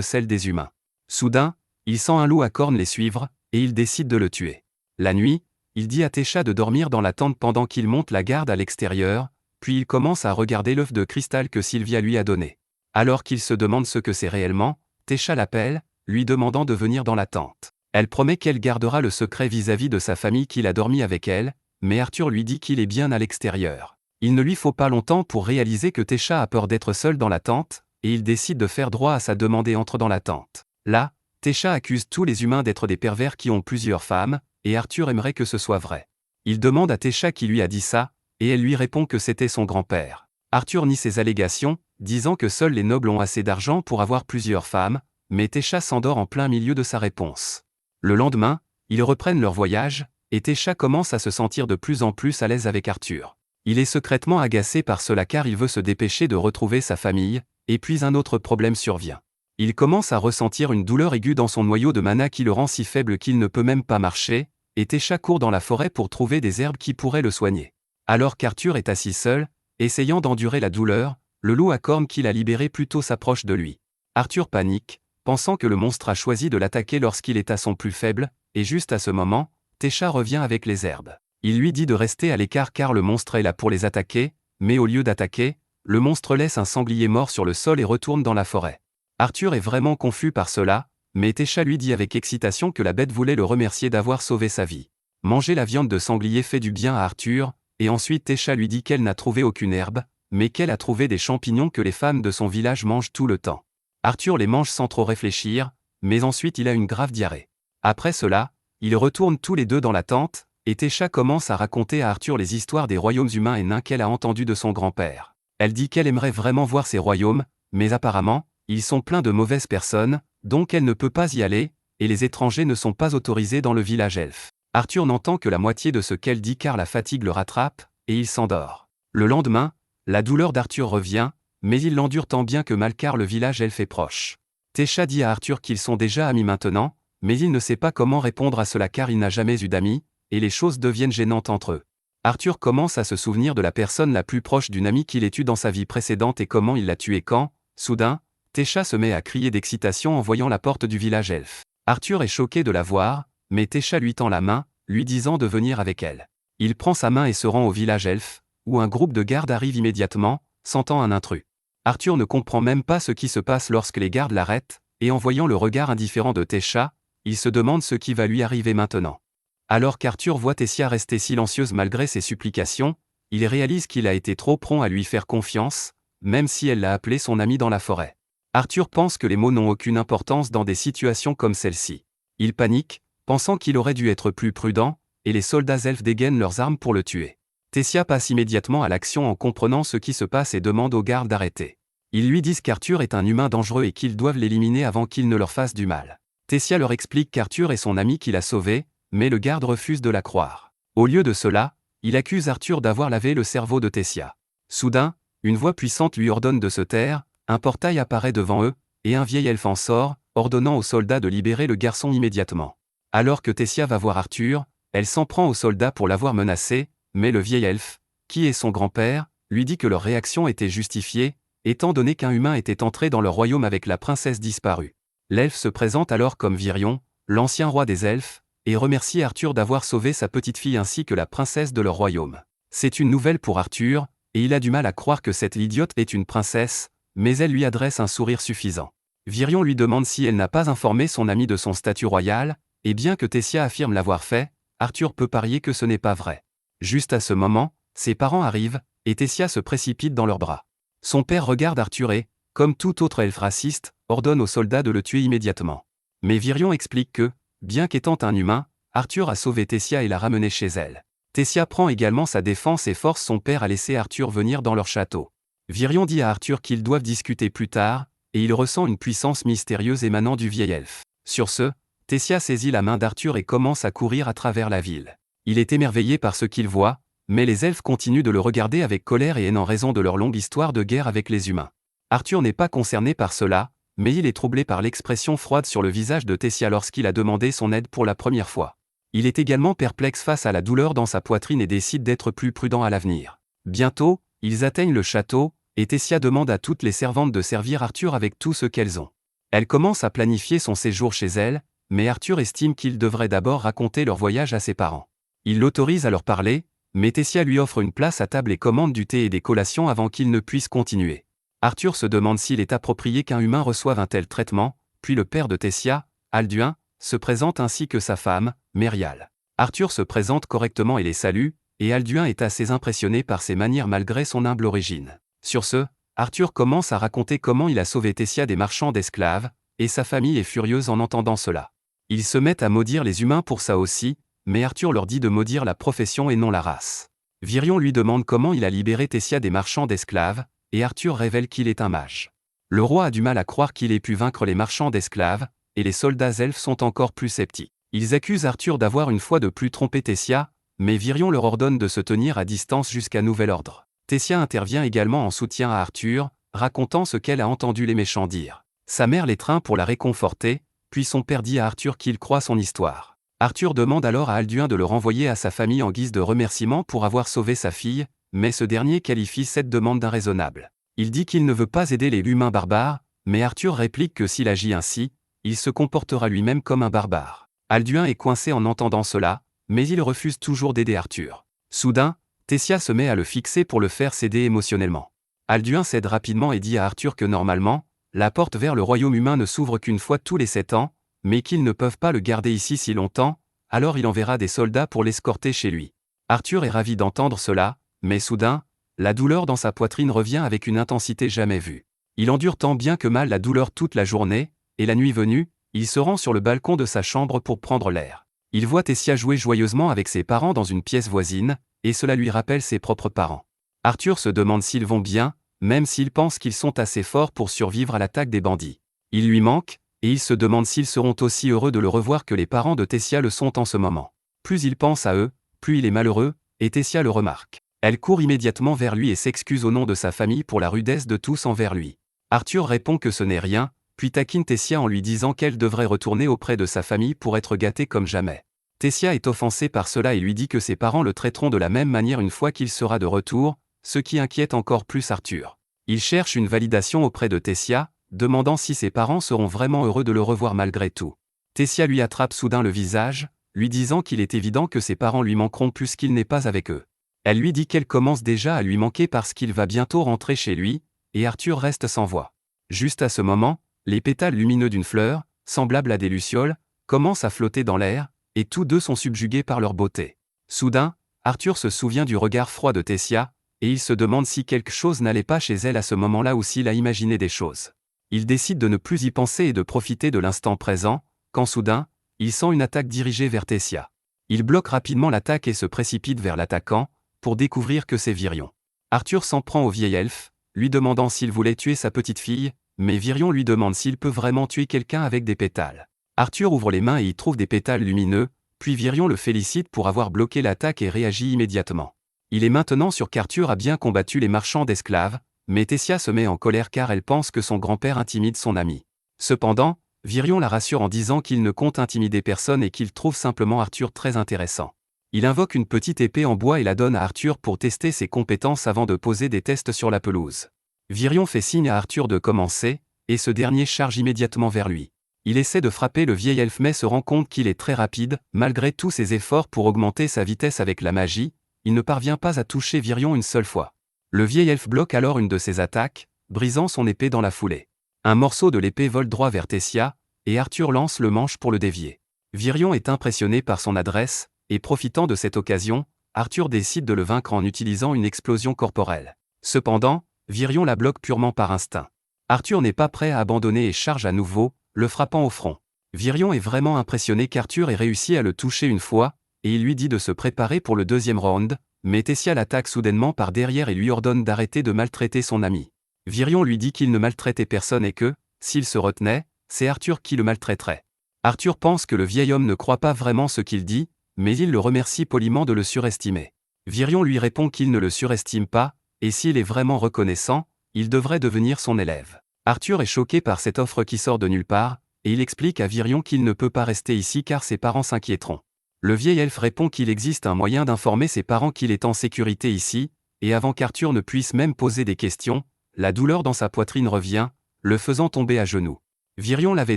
celle des humains. Soudain, il sent un loup à cornes les suivre, et il décide de le tuer. La nuit, il dit à Tesha de dormir dans la tente pendant qu'il monte la garde à l'extérieur, puis il commence à regarder l'œuf de cristal que Sylvia lui a donné. Alors qu'il se demande ce que c'est réellement, Tesha l'appelle, lui demandant de venir dans la tente. Elle promet qu'elle gardera le secret vis-à-vis de sa famille qu'il a dormi avec elle, mais Arthur lui dit qu'il est bien à l'extérieur. Il ne lui faut pas longtemps pour réaliser que Tesha a peur d'être seule dans la tente, et il décide de faire droit à sa demande et entre dans la tente. Là, Tesha accuse tous les humains d'être des pervers qui ont plusieurs femmes, et Arthur aimerait que ce soit vrai. Il demande à Tesha qui lui a dit ça, et elle lui répond que c'était son grand-père. Arthur nie ces allégations, disant que seuls les nobles ont assez d'argent pour avoir plusieurs femmes, mais Tesha s'endort en plein milieu de sa réponse. Le lendemain, ils reprennent leur voyage, et Tesha commence à se sentir de plus en plus à l'aise avec Arthur. Il est secrètement agacé par cela car il veut se dépêcher de retrouver sa famille, et puis un autre problème survient. Il commence à ressentir une douleur aiguë dans son noyau de mana qui le rend si faible qu'il ne peut même pas marcher, et Tesha court dans la forêt pour trouver des herbes qui pourraient le soigner. Alors qu'Arthur est assis seul, essayant d'endurer la douleur, le loup à cornes qu'il a libéré plus tôt s'approche de lui. Arthur panique, pensant que le monstre a choisi de l'attaquer lorsqu'il est à son plus faible, et juste à ce moment, Tesha revient avec les herbes. Il lui dit de rester à l'écart car le monstre est là pour les attaquer, mais au lieu d'attaquer, le monstre laisse un sanglier mort sur le sol et retourne dans la forêt. Arthur est vraiment confus par cela, mais Tesha lui dit avec excitation que la bête voulait le remercier d'avoir sauvé sa vie. Manger la viande de sanglier fait du bien à Arthur, et ensuite Tesha lui dit qu'elle n'a trouvé aucune herbe, mais qu'elle a trouvé des champignons que les femmes de son village mangent tout le temps. Arthur les mange sans trop réfléchir, mais ensuite il a une grave diarrhée. Après cela, Ils retournent tous les deux dans la tente, et Tésha commence à raconter à Arthur les histoires des royaumes humains et nains qu'elle a entendus de son grand-père. Elle dit qu'elle aimerait vraiment voir ces royaumes, mais apparemment, ils sont pleins de mauvaises personnes, donc elle ne peut pas y aller, et les étrangers ne sont pas autorisés dans le village elfe. Arthur n'entend que la moitié de ce qu'elle dit car la fatigue le rattrape, et il s'endort. Le lendemain, la douleur d'Arthur revient, mais il l'endure tant bien que mal car le village elfe est proche. Tésha dit à Arthur qu'ils sont déjà amis maintenant, mais il ne sait pas comment répondre à cela car il n'a jamais eu d'amis, et les choses deviennent gênantes entre eux. Arthur commence à se souvenir de la personne la plus proche d'une amie qu'il ait eue dans sa vie précédente et comment il l'a tuée quand, soudain, Tésha se met à crier d'excitation en voyant la porte du village elfe. Arthur est choqué de la voir, mais Tésha lui tend la main, lui disant de venir avec elle. Il prend sa main et se rend au village elfe, où un groupe de gardes arrive immédiatement, sentant un intrus. Arthur ne comprend même pas ce qui se passe lorsque les gardes l'arrêtent, et en voyant le regard indifférent de Tésha, il se demande ce qui va lui arriver maintenant. Alors qu'Arthur voit Tessia rester silencieuse malgré ses supplications, il réalise qu'il a été trop prompt à lui faire confiance, même si elle l'a appelé son ami dans la forêt. Arthur pense que les mots n'ont aucune importance dans des situations comme celle-ci. Il panique, pensant qu'il aurait dû être plus prudent, et les soldats elfes dégainent leurs armes pour le tuer. Tessia passe immédiatement à l'action en comprenant ce qui se passe et demande aux gardes d'arrêter. Ils lui disent qu'Arthur est un humain dangereux et qu'ils doivent l'éliminer avant qu'il ne leur fasse du mal. Tessia leur explique qu'Arthur est son ami qui l'a sauvé, mais le garde refuse de la croire. Au lieu de cela, il accuse Arthur d'avoir lavé le cerveau de Tessia. Soudain, une voix puissante lui ordonne de se taire, un portail apparaît devant eux, et un vieil elfe en sort, ordonnant aux soldats de libérer le garçon immédiatement. Alors que Tessia va voir Arthur, elle s'en prend aux soldats pour l'avoir menacé, mais le vieil elfe, qui est son grand-père, lui dit que leur réaction était justifiée, étant donné qu'un humain était entré dans leur royaume avec la princesse disparue. L'elfe se présente alors comme Virion, l'ancien roi des elfes, et remercie Arthur d'avoir sauvé sa petite fille ainsi que la princesse de leur royaume. C'est une nouvelle pour Arthur, et il a du mal à croire que cette idiote est une princesse, mais elle lui adresse un sourire suffisant. Virion lui demande si elle n'a pas informé son ami de son statut royal, et bien que Tessia affirme l'avoir fait, Arthur peut parier que ce n'est pas vrai. Juste à ce moment, ses parents arrivent, et Tessia se précipite dans leurs bras. Son père regarde Arthur et, comme tout autre elfe raciste, ordonne aux soldats de le tuer immédiatement. Mais Virion explique que, bien qu'étant un humain, Arthur a sauvé Tessia et l'a ramené chez elle. Tessia prend également sa défense et force son père à laisser Arthur venir dans leur château. Virion dit à Arthur qu'ils doivent discuter plus tard, et il ressent une puissance mystérieuse émanant du vieil elfe. Sur ce, Tessia saisit la main d'Arthur et commence à courir à travers la ville. Il est émerveillé par ce qu'il voit, mais les elfes continuent de le regarder avec colère et haine en raison de leur longue histoire de guerre avec les humains. Arthur n'est pas concerné par cela, mais il est troublé par l'expression froide sur le visage de Tessia lorsqu'il a demandé son aide pour la première fois. Il est également perplexe face à la douleur dans sa poitrine et décide d'être plus prudent à l'avenir. Bientôt, ils atteignent le château, et Tessia demande à toutes les servantes de servir Arthur avec tout ce qu'elles ont. Elle commence à planifier son séjour chez elle, mais Arthur estime qu'il devrait d'abord raconter leur voyage à ses parents. Il l'autorise à leur parler, mais Tessia lui offre une place à table et commande du thé et des collations avant qu'il ne puisse continuer. Arthur se demande s'il est approprié qu'un humain reçoive un tel traitement, puis le père de Tessia, Alduin, se présente ainsi que sa femme, Merial. Arthur se présente correctement et les salue, et Alduin est assez impressionné par ses manières malgré son humble origine. Sur ce, Arthur commence à raconter comment il a sauvé Tessia des marchands d'esclaves, et sa famille est furieuse en entendant cela. Ils se mettent à maudire les humains pour ça aussi, mais Arthur leur dit de maudire la profession et non la race. Virion lui demande comment il a libéré Tessia des marchands d'esclaves, et Arthur révèle qu'il est un mage. Le roi a du mal à croire qu'il ait pu vaincre les marchands d'esclaves, et les soldats elfes sont encore plus sceptiques. Ils accusent Arthur d'avoir une fois de plus trompé Tessia, mais Virion leur ordonne de se tenir à distance jusqu'à nouvel ordre. Tessia intervient également en soutien à Arthur, racontant ce qu'elle a entendu les méchants dire. Sa mère l'étreint pour la réconforter, puis son père dit à Arthur qu'il croit son histoire. Arthur demande alors à Alduin de le renvoyer à sa famille en guise de remerciement pour avoir sauvé sa fille, mais ce dernier qualifie cette demande d'inraisonnable. Il dit qu'il ne veut pas aider les humains barbares, mais Arthur réplique que s'il agit ainsi, il se comportera lui-même comme un barbare. Alduin est coincé en entendant cela, mais il refuse toujours d'aider Arthur. Soudain, Tessia se met à le fixer pour le faire céder émotionnellement. Alduin cède rapidement et dit à Arthur que normalement, la porte vers le royaume humain ne s'ouvre qu'une fois tous les 7 ans, mais qu'ils ne peuvent pas le garder ici si longtemps, alors il enverra des soldats pour l'escorter chez lui. Arthur est ravi d'entendre cela, mais soudain, la douleur dans sa poitrine revient avec une intensité jamais vue. Il endure tant bien que mal la douleur toute la journée, et la nuit venue, il se rend sur le balcon de sa chambre pour prendre l'air. Il voit Tessia jouer joyeusement avec ses parents dans une pièce voisine, et cela lui rappelle ses propres parents. Arthur se demande s'ils vont bien, même s'il pense qu'ils sont assez forts pour survivre à l'attaque des bandits. Il lui manque, et il se demande s'ils seront aussi heureux de le revoir que les parents de Tessia le sont en ce moment. Plus il pense à eux, plus il est malheureux, et Tessia le remarque. Elle court immédiatement vers lui et s'excuse au nom de sa famille pour la rudesse de tous envers lui. Arthur répond que ce n'est rien, puis taquine Tessia en lui disant qu'elle devrait retourner auprès de sa famille pour être gâtée comme jamais. Tessia est offensée par cela et lui dit que ses parents le traiteront de la même manière une fois qu'il sera de retour, ce qui inquiète encore plus Arthur. Il cherche une validation auprès de Tessia, demandant si ses parents seront vraiment heureux de le revoir malgré tout. Tessia lui attrape soudain le visage, lui disant qu'il est évident que ses parents lui manqueront plus qu'il n'est pas avec eux. Elle lui dit qu'elle commence déjà à lui manquer parce qu'il va bientôt rentrer chez lui, et Arthur reste sans voix. Juste à ce moment, les pétales lumineux d'une fleur, semblables à des lucioles, commencent à flotter dans l'air, et tous deux sont subjugués par leur beauté. Soudain, Arthur se souvient du regard froid de Tessia, et il se demande si quelque chose n'allait pas chez elle à ce moment-là ou s'il a imaginé des choses. Il décide de ne plus y penser et de profiter de l'instant présent, quand soudain, il sent une attaque dirigée vers Tessia. Il bloque rapidement l'attaque et se précipite vers l'attaquant, pour découvrir que c'est Virion. Arthur s'en prend au vieil elfe, lui demandant s'il voulait tuer sa petite fille, mais Virion lui demande s'il peut vraiment tuer quelqu'un avec des pétales. Arthur ouvre les mains et y trouve des pétales lumineux, puis Virion le félicite pour avoir bloqué l'attaque et réagit immédiatement. Il est maintenant sûr qu'Arthur a bien combattu les marchands d'esclaves, mais Tessia se met en colère car elle pense que son grand-père intimide son ami. Cependant, Virion la rassure en disant qu'il ne compte intimider personne et qu'il trouve simplement Arthur très intéressant. Il invoque une petite épée en bois et la donne à Arthur pour tester ses compétences avant de poser des tests sur la pelouse. Virion fait signe à Arthur de commencer, et ce dernier charge immédiatement vers lui. Il essaie de frapper le vieil elfe mais se rend compte qu'il est très rapide, malgré tous ses efforts pour augmenter sa vitesse avec la magie, il ne parvient pas à toucher Virion une seule fois. Le vieil elfe bloque alors une de ses attaques, brisant son épée dans la foulée. Un morceau de l'épée vole droit vers Tessia, et Arthur lance le manche pour le dévier. Virion est impressionné par son adresse, et profitant de cette occasion, Arthur décide de le vaincre en utilisant une explosion corporelle. Cependant, Virion la bloque purement par instinct. Arthur n'est pas prêt à abandonner et charge à nouveau, le frappant au front. Virion est vraiment impressionné qu'Arthur ait réussi à le toucher une fois, et il lui dit de se préparer pour le deuxième round, mais Tessia l'attaque soudainement par derrière et lui ordonne d'arrêter de maltraiter son ami. Virion lui dit qu'il ne maltraitait personne et que, s'il se retenait, c'est Arthur qui le maltraiterait. Arthur pense que le vieil homme ne croit pas vraiment ce qu'il dit, mais il le remercie poliment de le surestimer. Virion lui répond qu'il ne le surestime pas, et s'il est vraiment reconnaissant, il devrait devenir son élève. Arthur est choqué par cette offre qui sort de nulle part, et il explique à Virion qu'il ne peut pas rester ici car ses parents s'inquiéteront. Le vieil elfe répond qu'il existe un moyen d'informer ses parents qu'il est en sécurité ici, et avant qu'Arthur ne puisse même poser des questions, la douleur dans sa poitrine revient, le faisant tomber à genoux. Virion l'avait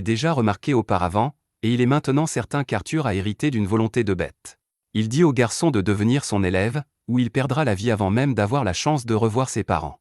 déjà remarqué auparavant, et il est maintenant certain qu'Arthur a hérité d'une volonté de bête. Il dit au garçon de devenir son élève, ou il perdra la vie avant même d'avoir la chance de revoir ses parents.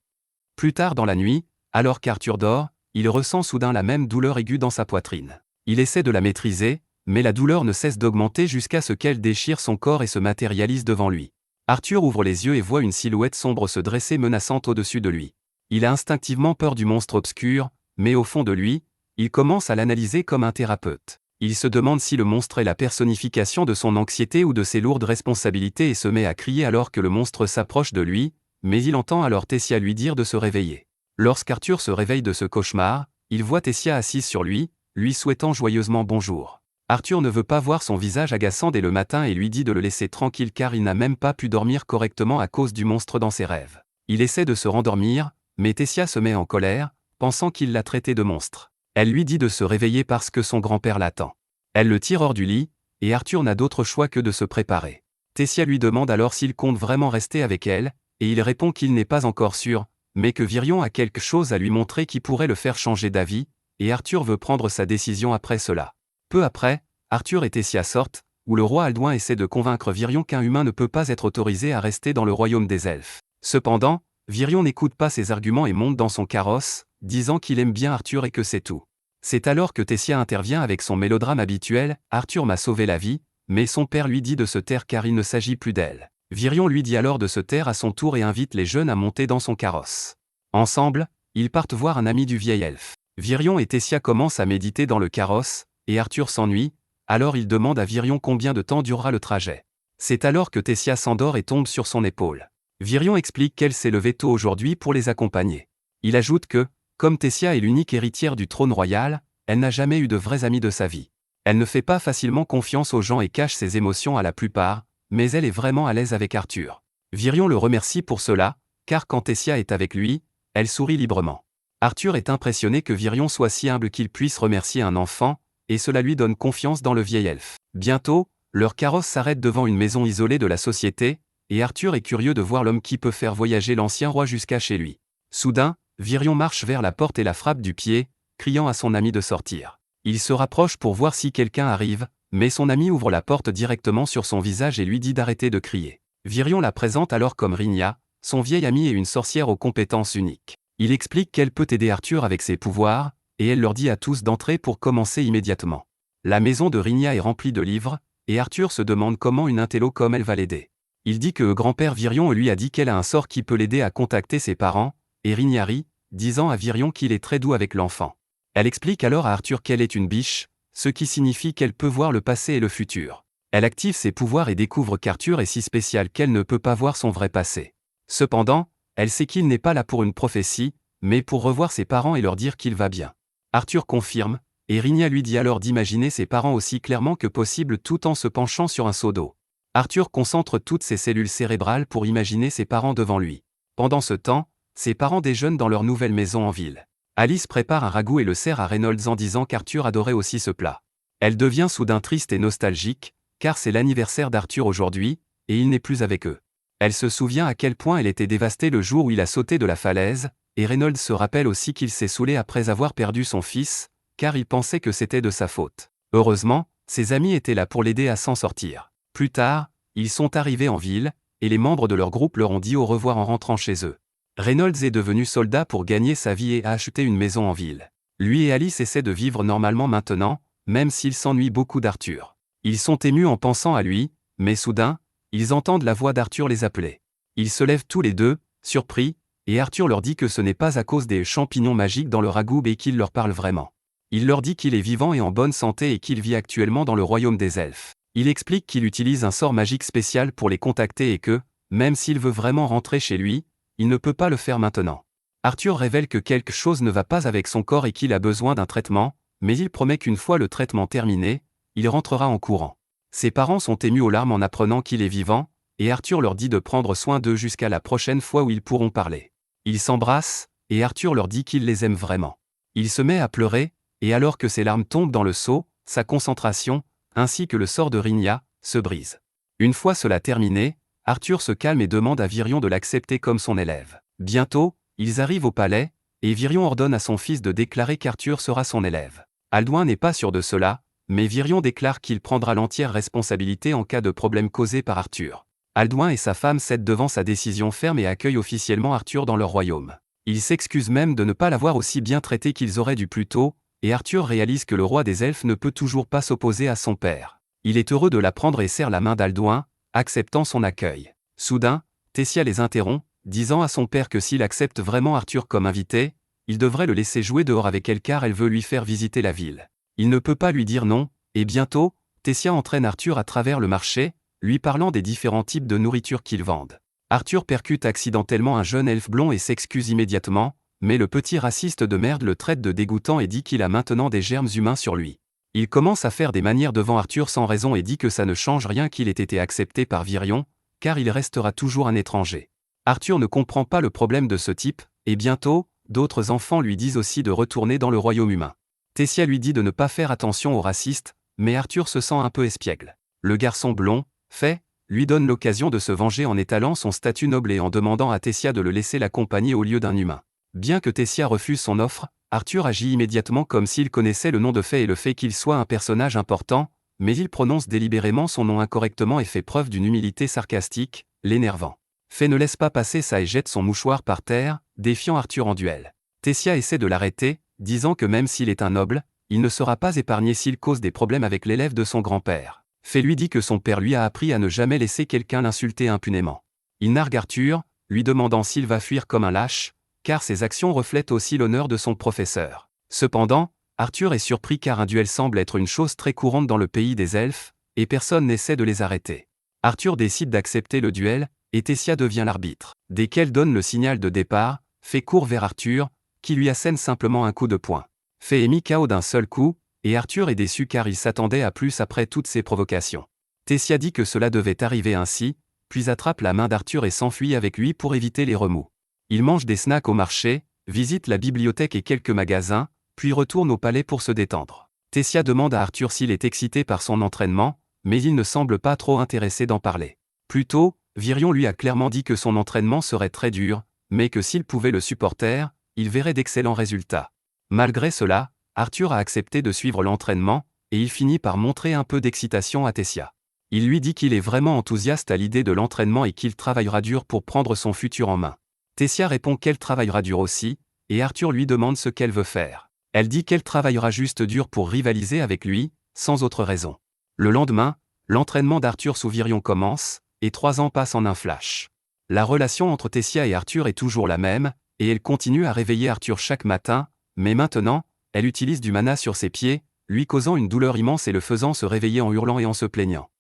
Plus tard dans la nuit, alors qu'Arthur dort, il ressent soudain la même douleur aiguë dans sa poitrine. Il essaie de la maîtriser, mais la douleur ne cesse d'augmenter jusqu'à ce qu'elle déchire son corps et se matérialise devant lui. Arthur ouvre les yeux et voit une silhouette sombre se dresser menaçante au-dessus de lui. Il a instinctivement peur du monstre obscur, mais au fond de lui, il commence à l'analyser comme un thérapeute. Il se demande si le monstre est la personnification de son anxiété ou de ses lourdes responsabilités et se met à crier alors que le monstre s'approche de lui, mais il entend alors Tessia lui dire de se réveiller. Lorsqu'Arthur se réveille de ce cauchemar, il voit Tessia assise sur lui souhaitant joyeusement bonjour. Arthur ne veut pas voir son visage agaçant dès le matin et lui dit de le laisser tranquille car il n'a même pas pu dormir correctement à cause du monstre dans ses rêves. Il essaie de se rendormir, mais Tessia se met en colère, pensant qu'il l'a traité de monstre. Elle lui dit de se réveiller parce que son grand-père l'attend. Elle le tire hors du lit, et Arthur n'a d'autre choix que de se préparer. Tessia lui demande alors s'il compte vraiment rester avec elle, et il répond qu'il n'est pas encore sûr, mais que Virion a quelque chose à lui montrer qui pourrait le faire changer d'avis, et Arthur veut prendre sa décision après cela. Peu après, Arthur et Tessia sortent, où le roi Aldouin essaie de convaincre Virion qu'un humain ne peut pas être autorisé à rester dans le royaume des elfes. Cependant, Virion n'écoute pas ses arguments et monte dans son carrosse, disant qu'il aime bien Arthur et que c'est tout. C'est alors que Tessia intervient avec son mélodrame habituel, « Arthur m'a sauvé la vie », mais son père lui dit de se taire car il ne s'agit plus d'elle. Virion lui dit alors de se taire à son tour et invite les jeunes à monter dans son carrosse. Ensemble, ils partent voir un ami du vieil elfe. Virion et Tessia commencent à méditer dans le carrosse, et Arthur s'ennuie, Alors il demande à Virion combien de temps durera le trajet. C'est alors que Tessia s'endort et tombe sur son épaule. Virion explique qu'elle s'est levée tôt aujourd'hui pour les accompagner. Il ajoute que, comme Tessia est l'unique héritière du trône royal, elle n'a jamais eu de vrais amis de sa vie. Elle ne fait pas facilement confiance aux gens et cache ses émotions à la plupart, mais elle est vraiment à l'aise avec Arthur. Virion le remercie pour cela, car quand Tessia est avec lui, elle sourit librement. Arthur est impressionné que Virion soit si humble qu'il puisse remercier un enfant, et cela lui donne confiance dans le vieil elfe. Bientôt, leur carrosse s'arrête devant une maison isolée de la société, et Arthur est curieux de voir l'homme qui peut faire voyager l'ancien roi jusqu'à chez lui. Soudain, Virion marche vers la porte et la frappe du pied, criant à son ami de sortir. Il se rapproche pour voir si quelqu'un arrive, mais son ami ouvre la porte directement sur son visage et lui dit d'arrêter de crier. Virion la présente alors comme Rhynnia, son vieil ami et une sorcière aux compétences uniques. Il explique qu'elle peut aider Arthur avec ses pouvoirs, et elle leur dit à tous d'entrer pour commencer immédiatement. La maison de Rhynnia est remplie de livres, et Arthur se demande comment une intello comme elle va l'aider. Il dit que grand-père Virion lui a dit qu'elle a un sort qui peut l'aider à contacter ses parents, et Rhynnia rit, disant à Virion qu'il est très doux avec l'enfant. Elle explique alors à Arthur qu'elle est une biche, ce qui signifie qu'elle peut voir le passé et le futur. Elle active ses pouvoirs et découvre qu'Arthur est si spécial qu'elle ne peut pas voir son vrai passé. Cependant, elle sait qu'il n'est pas là pour une prophétie, mais pour revoir ses parents et leur dire qu'il va bien. Arthur confirme, et Rhynnia lui dit alors d'imaginer ses parents aussi clairement que possible tout en se penchant sur un seau d'eau. Arthur concentre toutes ses cellules cérébrales pour imaginer ses parents devant lui. Pendant ce temps, ses parents déjeunent dans leur nouvelle maison en ville. Alice prépare un ragoût et le sert à Reynolds en disant qu'Arthur adorait aussi ce plat. Elle devient soudain triste et nostalgique, car c'est l'anniversaire d'Arthur aujourd'hui, et il n'est plus avec eux. Elle se souvient à quel point elle était dévastée le jour où il a sauté de la falaise, et Reynolds se rappelle aussi qu'il s'est saoulé après avoir perdu son fils, car il pensait que c'était de sa faute. Heureusement, ses amis étaient là pour l'aider à s'en sortir. Plus tard, ils sont arrivés en ville, et les membres de leur groupe leur ont dit au revoir en rentrant chez eux. Reynolds est devenu soldat pour gagner sa vie et a acheté une maison en ville. Lui et Alice essaient de vivre normalement maintenant, même s'ils s'ennuient beaucoup d'Arthur. Ils sont émus en pensant à lui, mais soudain, ils entendent la voix d'Arthur les appeler. Ils se lèvent tous les deux, surpris, et Arthur leur dit que ce n'est pas à cause des champignons magiques dans le ragoût et qu'il leur parle vraiment. Il leur dit qu'il est vivant et en bonne santé et qu'il vit actuellement dans le royaume des elfes. Il explique qu'il utilise un sort magique spécial pour les contacter et que, même s'il veut vraiment rentrer chez lui, il ne peut pas le faire maintenant. Arthur révèle que quelque chose ne va pas avec son corps et qu'il a besoin d'un traitement, mais il promet qu'une fois le traitement terminé, il rentrera en courant. Ses parents sont émus aux larmes en apprenant qu'il est vivant, et Arthur leur dit de prendre soin d'eux jusqu'à la prochaine fois où ils pourront parler. Ils s'embrassent, et Arthur leur dit qu'il les aime vraiment. Il se met à pleurer, et alors que ses larmes tombent dans le seau, sa concentration, ainsi que le sort de Rhynnia, se brise. Une fois cela terminé, Arthur se calme et demande à Virion de l'accepter comme son élève. Bientôt, ils arrivent au palais, et Virion ordonne à son fils de déclarer qu'Arthur sera son élève. Alduin n'est pas sûr de cela, mais Virion déclare qu'il prendra l'entière responsabilité en cas de problème causé par Arthur. Alduin et sa femme cèdent devant sa décision ferme et accueillent officiellement Arthur dans leur royaume. Ils s'excusent même de ne pas l'avoir aussi bien traité qu'ils auraient dû plus tôt, et Arthur réalise que le roi des elfes ne peut toujours pas s'opposer à son père. Il est heureux de l'apprendre et serre la main d'Alduin, acceptant son accueil. Soudain, Tessia les interrompt, disant à son père que s'il accepte vraiment Arthur comme invité, il devrait le laisser jouer dehors avec elle car elle veut lui faire visiter la ville. Il ne peut pas lui dire non, et bientôt, Tessia entraîne Arthur à travers le marché, lui parlant des différents types de nourriture qu'ils vendent. Arthur percute accidentellement un jeune elfe blond et s'excuse immédiatement, mais le petit raciste de merde le traite de dégoûtant et dit qu'il a maintenant des germes humains sur lui. Il commence à faire des manières devant Arthur sans raison et dit que ça ne change rien qu'il ait été accepté par Virion, car il restera toujours un étranger. Arthur ne comprend pas le problème de ce type, et bientôt, d'autres enfants lui disent aussi de retourner dans le royaume humain. Tessia lui dit de ne pas faire attention aux racistes, mais Arthur se sent un peu espiègle. Le garçon blond, fait, lui donne l'occasion de se venger en étalant son statut noble et en demandant à Tessia de le laisser l'accompagner au lieu d'un humain. Bien que Tessia refuse son offre, Arthur agit immédiatement comme s'il connaissait le nom de Fay et le fait qu'il soit un personnage important, mais il prononce délibérément son nom incorrectement et fait preuve d'une humilité sarcastique, l'énervant. Fay ne laisse pas passer ça et jette son mouchoir par terre, défiant Arthur en duel. Tessia essaie de l'arrêter, disant que même s'il est un noble, il ne sera pas épargné s'il cause des problèmes avec l'élève de son grand-père. Fay lui dit que son père lui a appris à ne jamais laisser quelqu'un l'insulter impunément. Il nargue Arthur, lui demandant s'il va fuir comme un lâche, car ses actions reflètent aussi l'honneur de son professeur. Cependant, Arthur est surpris car un duel semble être une chose très courante dans le pays des elfes, et personne n'essaie de les arrêter. Arthur décide d'accepter le duel, et Tessia devient l'arbitre. Dès qu'elle donne le signal de départ, Fée court vers Arthur, qui lui assène simplement un coup de poing. Fée est mis KO d'un seul coup, et Arthur est déçu car il s'attendait à plus après toutes ces provocations. Tessia dit que cela devait arriver ainsi, puis attrape la main d'Arthur et s'enfuit avec lui pour éviter les remous. Il mange des snacks au marché, visite la bibliothèque et quelques magasins, puis retourne au palais pour se détendre. Tessia demande à Arthur s'il est excité par son entraînement, mais il ne semble pas trop intéressé d'en parler. Plus tôt, Virion lui a clairement dit que son entraînement serait très dur, mais que s'il pouvait le supporter, il verrait d'excellents résultats. Malgré cela, Arthur a accepté de suivre l'entraînement, et il finit par montrer un peu d'excitation à Tessia. Il lui dit qu'il est vraiment enthousiaste à l'idée de l'entraînement et qu'il travaillera dur pour prendre son futur en main. Tessia répond qu'elle travaillera dur aussi, et Arthur lui demande ce qu'elle veut faire. Elle dit qu'elle travaillera juste dur pour rivaliser avec lui, sans autre raison. Le lendemain, l'entraînement d'Arthur sous Virion commence, et 3 ans passent en un flash. La relation entre Tessia et Arthur est toujours la même, et elle continue à réveiller Arthur chaque matin, mais maintenant, elle utilise du mana sur ses pieds, lui causant une douleur immense et le faisant se réveiller en hurlant et en se plaignant.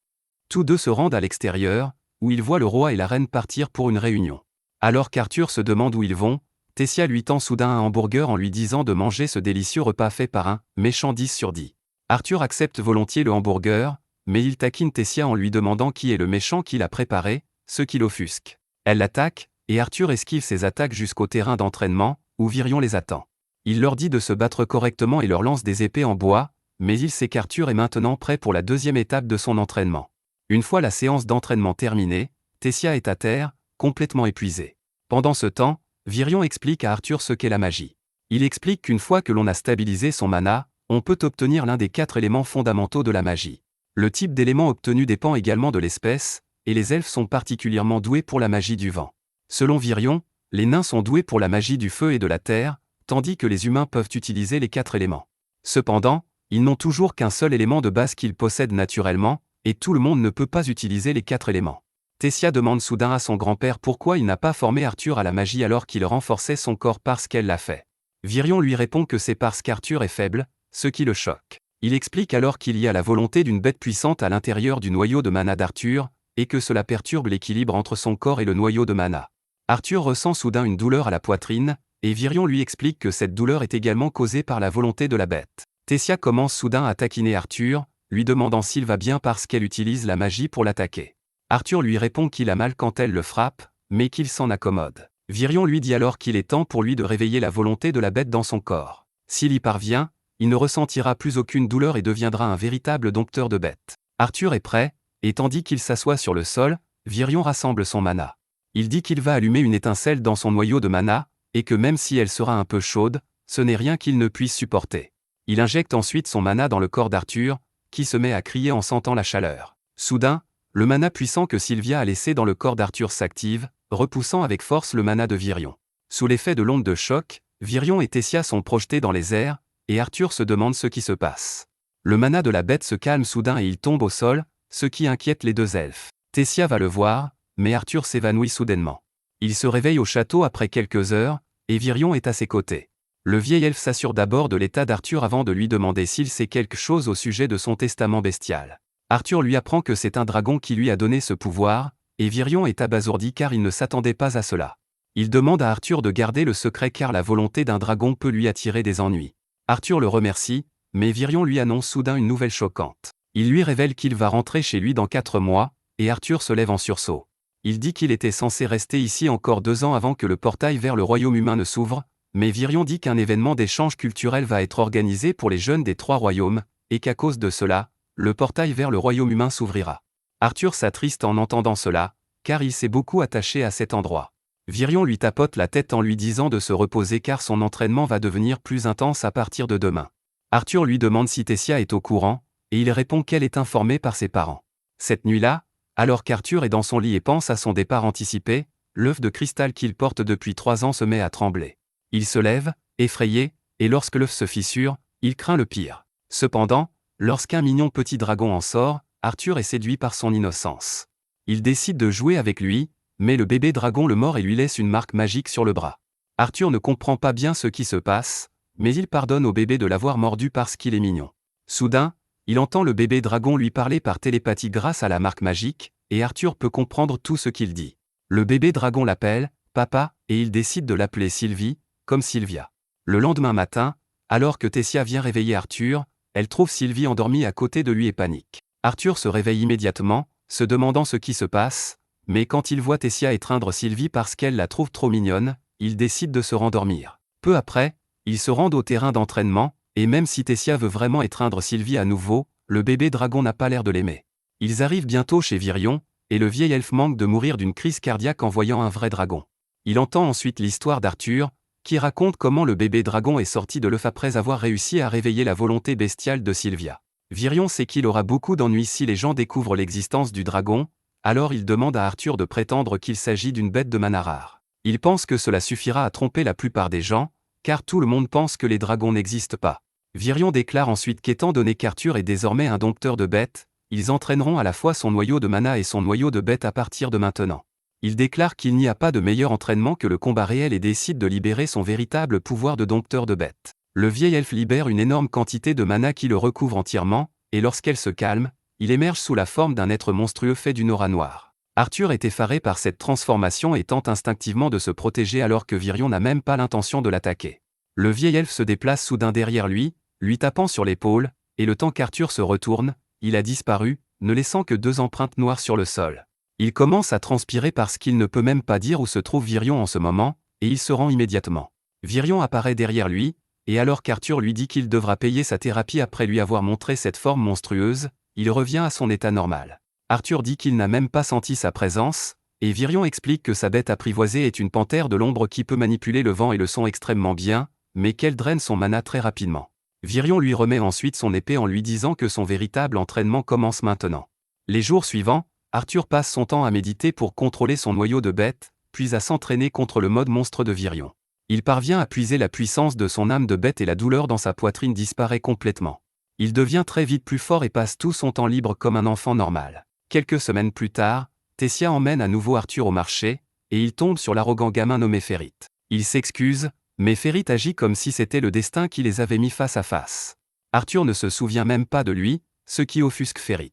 Tous deux se rendent à l'extérieur, où ils voient le roi et la reine partir pour une réunion. Alors qu'Arthur se demande où ils vont, Tessia lui tend soudain un hamburger en lui disant de manger ce délicieux repas fait par un méchant 10 sur 10. Arthur accepte volontiers le hamburger, mais il taquine Tessia en lui demandant qui est le méchant qui l'a préparé, ce qui l'offusque. Elle l'attaque, et Arthur esquive ses attaques jusqu'au terrain d'entraînement, où Virion les attend. Il leur dit de se battre correctement et leur lance des épées en bois, mais il sait qu'Arthur est maintenant prêt pour la deuxième étape de son entraînement. Une fois la séance d'entraînement terminée, Tessia est à terre, complètement épuisée. Pendant ce temps, Virion explique à Arthur ce qu'est la magie. Il explique qu'une fois que l'on a stabilisé son mana, on peut obtenir l'un des 4 éléments fondamentaux de la magie. Le type d'élément obtenu dépend également de l'espèce, et les elfes sont particulièrement doués pour la magie du vent. Selon Virion, les nains sont doués pour la magie du feu et de la terre, tandis que les humains peuvent utiliser les 4 éléments. Cependant, ils n'ont toujours qu'un seul élément de base qu'ils possèdent naturellement, et tout le monde ne peut pas utiliser les 4 éléments. Tessia demande soudain à son grand-père pourquoi il n'a pas formé Arthur à la magie alors qu'il renforçait son corps parce qu'elle l'a fait. Virion lui répond que c'est parce qu'Arthur est faible, ce qui le choque. Il explique alors qu'il y a la volonté d'une bête puissante à l'intérieur du noyau de mana d'Arthur, et que cela perturbe l'équilibre entre son corps et le noyau de mana. Arthur ressent soudain une douleur à la poitrine, et Virion lui explique que cette douleur est également causée par la volonté de la bête. Tessia commence soudain à taquiner Arthur, lui demandant s'il va bien parce qu'elle utilise la magie pour l'attaquer. Arthur lui répond qu'il a mal quand elle le frappe, mais qu'il s'en accommode. Virion lui dit alors qu'il est temps pour lui de réveiller la volonté de la bête dans son corps. S'il y parvient, il ne ressentira plus aucune douleur et deviendra un véritable dompteur de bêtes. Arthur est prêt, et tandis qu'il s'assoit sur le sol, Virion rassemble son mana. Il dit qu'il va allumer une étincelle dans son noyau de mana, et que même si elle sera un peu chaude, ce n'est rien qu'il ne puisse supporter. Il injecte ensuite son mana dans le corps d'Arthur, qui se met à crier en sentant la chaleur. Soudain, le mana puissant que Sylvia a laissé dans le corps d'Arthur s'active, repoussant avec force le mana de Virion. Sous l'effet de l'onde de choc, Virion et Tessia sont projetés dans les airs, et Arthur se demande ce qui se passe. Le mana de la bête se calme soudain et il tombe au sol, ce qui inquiète les 2 elfes. Tessia va le voir, mais Arthur s'évanouit soudainement. Il se réveille au château après quelques heures, et Virion est à ses côtés. Le vieil elfe s'assure d'abord de l'état d'Arthur avant de lui demander s'il sait quelque chose au sujet de son testament bestial. Arthur lui apprend que c'est un dragon qui lui a donné ce pouvoir, et Virion est abasourdi car il ne s'attendait pas à cela. Il demande à Arthur de garder le secret car la volonté d'un dragon peut lui attirer des ennuis. Arthur le remercie, mais Virion lui annonce soudain une nouvelle choquante. Il lui révèle qu'il va rentrer chez lui dans 4 mois, et Arthur se lève en sursaut. Il dit qu'il était censé rester ici encore 2 ans avant que le portail vers le royaume humain ne s'ouvre, mais Virion dit qu'un événement d'échange culturel va être organisé pour les jeunes des 3 royaumes, et qu'à cause de cela, le portail vers le royaume humain s'ouvrira. Arthur s'attriste en entendant cela, car il s'est beaucoup attaché à cet endroit. Virion lui tapote la tête en lui disant de se reposer car son entraînement va devenir plus intense à partir de demain. Arthur lui demande si Tessia est au courant, et il répond qu'elle est informée par ses parents. Cette nuit-là, alors qu'Arthur est dans son lit et pense à son départ anticipé, l'œuf de cristal qu'il porte depuis 3 ans se met à trembler. Il se lève, effrayé, et lorsque l'œuf se fissure, il craint le pire. Cependant, lorsqu'un mignon petit dragon en sort, Arthur est séduit par son innocence. Il décide de jouer avec lui, mais le bébé dragon le mord et lui laisse une marque magique sur le bras. Arthur ne comprend pas bien ce qui se passe, mais il pardonne au bébé de l'avoir mordu parce qu'il est mignon. Soudain, il entend le bébé dragon lui parler par télépathie grâce à la marque magique, et Arthur peut comprendre tout ce qu'il dit. Le bébé dragon l'appelle « Papa » et il décide de l'appeler Sylvie, comme Sylvia. Le lendemain matin, alors que Tessia vient réveiller Arthur, elle trouve Sylvie endormie à côté de lui et panique. Arthur se réveille immédiatement, se demandant ce qui se passe, mais quand il voit Tessia étreindre Sylvie parce qu'elle la trouve trop mignonne, il décide de se rendormir. Peu après, ils se rendent au terrain d'entraînement, et même si Tessia veut vraiment étreindre Sylvie à nouveau, le bébé dragon n'a pas l'air de l'aimer. Ils arrivent bientôt chez Virion, et le vieil elfe manque de mourir d'une crise cardiaque en voyant un vrai dragon. Il entend ensuite l'histoire d'Arthur, qui raconte comment le bébé dragon est sorti de l'œuf après avoir réussi à réveiller la volonté bestiale de Sylvia. Virion sait qu'il aura beaucoup d'ennuis si les gens découvrent l'existence du dragon, alors il demande à Arthur de prétendre qu'il s'agit d'une bête de mana rare. Il pense que cela suffira à tromper la plupart des gens, car tout le monde pense que les dragons n'existent pas. Virion déclare ensuite qu'étant donné qu'Arthur est désormais un dompteur de bêtes, ils entraîneront à la fois son noyau de mana et son noyau de bête à partir de maintenant. Il déclare qu'il n'y a pas de meilleur entraînement que le combat réel et décide de libérer son véritable pouvoir de dompteur de bêtes. Le vieil elfe libère une énorme quantité de mana qui le recouvre entièrement, et lorsqu'elle se calme, il émerge sous la forme d'un être monstrueux fait d'une aura noire. Arthur est effaré par cette transformation et tente instinctivement de se protéger alors que Virion n'a même pas l'intention de l'attaquer. Le vieil elfe se déplace soudain derrière lui tapant sur l'épaule, et le temps qu'Arthur se retourne, il a disparu, ne laissant que 2 empreintes noires sur le sol. Il commence à transpirer parce qu'il ne peut même pas dire où se trouve Virion en ce moment, et il se rend immédiatement. Virion apparaît derrière lui, et alors qu'Arthur lui dit qu'il devra payer sa thérapie après lui avoir montré cette forme monstrueuse, il revient à son état normal. Arthur dit qu'il n'a même pas senti sa présence, et Virion explique que sa bête apprivoisée est une panthère de l'ombre qui peut manipuler le vent et le son extrêmement bien, mais qu'elle draine son mana très rapidement. Virion lui remet ensuite son épée en lui disant que son véritable entraînement commence maintenant. Les jours suivants, Arthur passe son temps à méditer pour contrôler son noyau de bête, puis à s'entraîner contre le mode monstre de Virion. Il parvient à puiser la puissance de son âme de bête et la douleur dans sa poitrine disparaît complètement. Il devient très vite plus fort et passe tout son temps libre comme un enfant normal. Quelques semaines plus tard, Tessia emmène à nouveau Arthur au marché, et il tombe sur l'arrogant gamin nommé Ferrit. Il s'excuse, mais Ferrit agit comme si c'était le destin qui les avait mis face à face. Arthur ne se souvient même pas de lui, ce qui offusque Ferrit.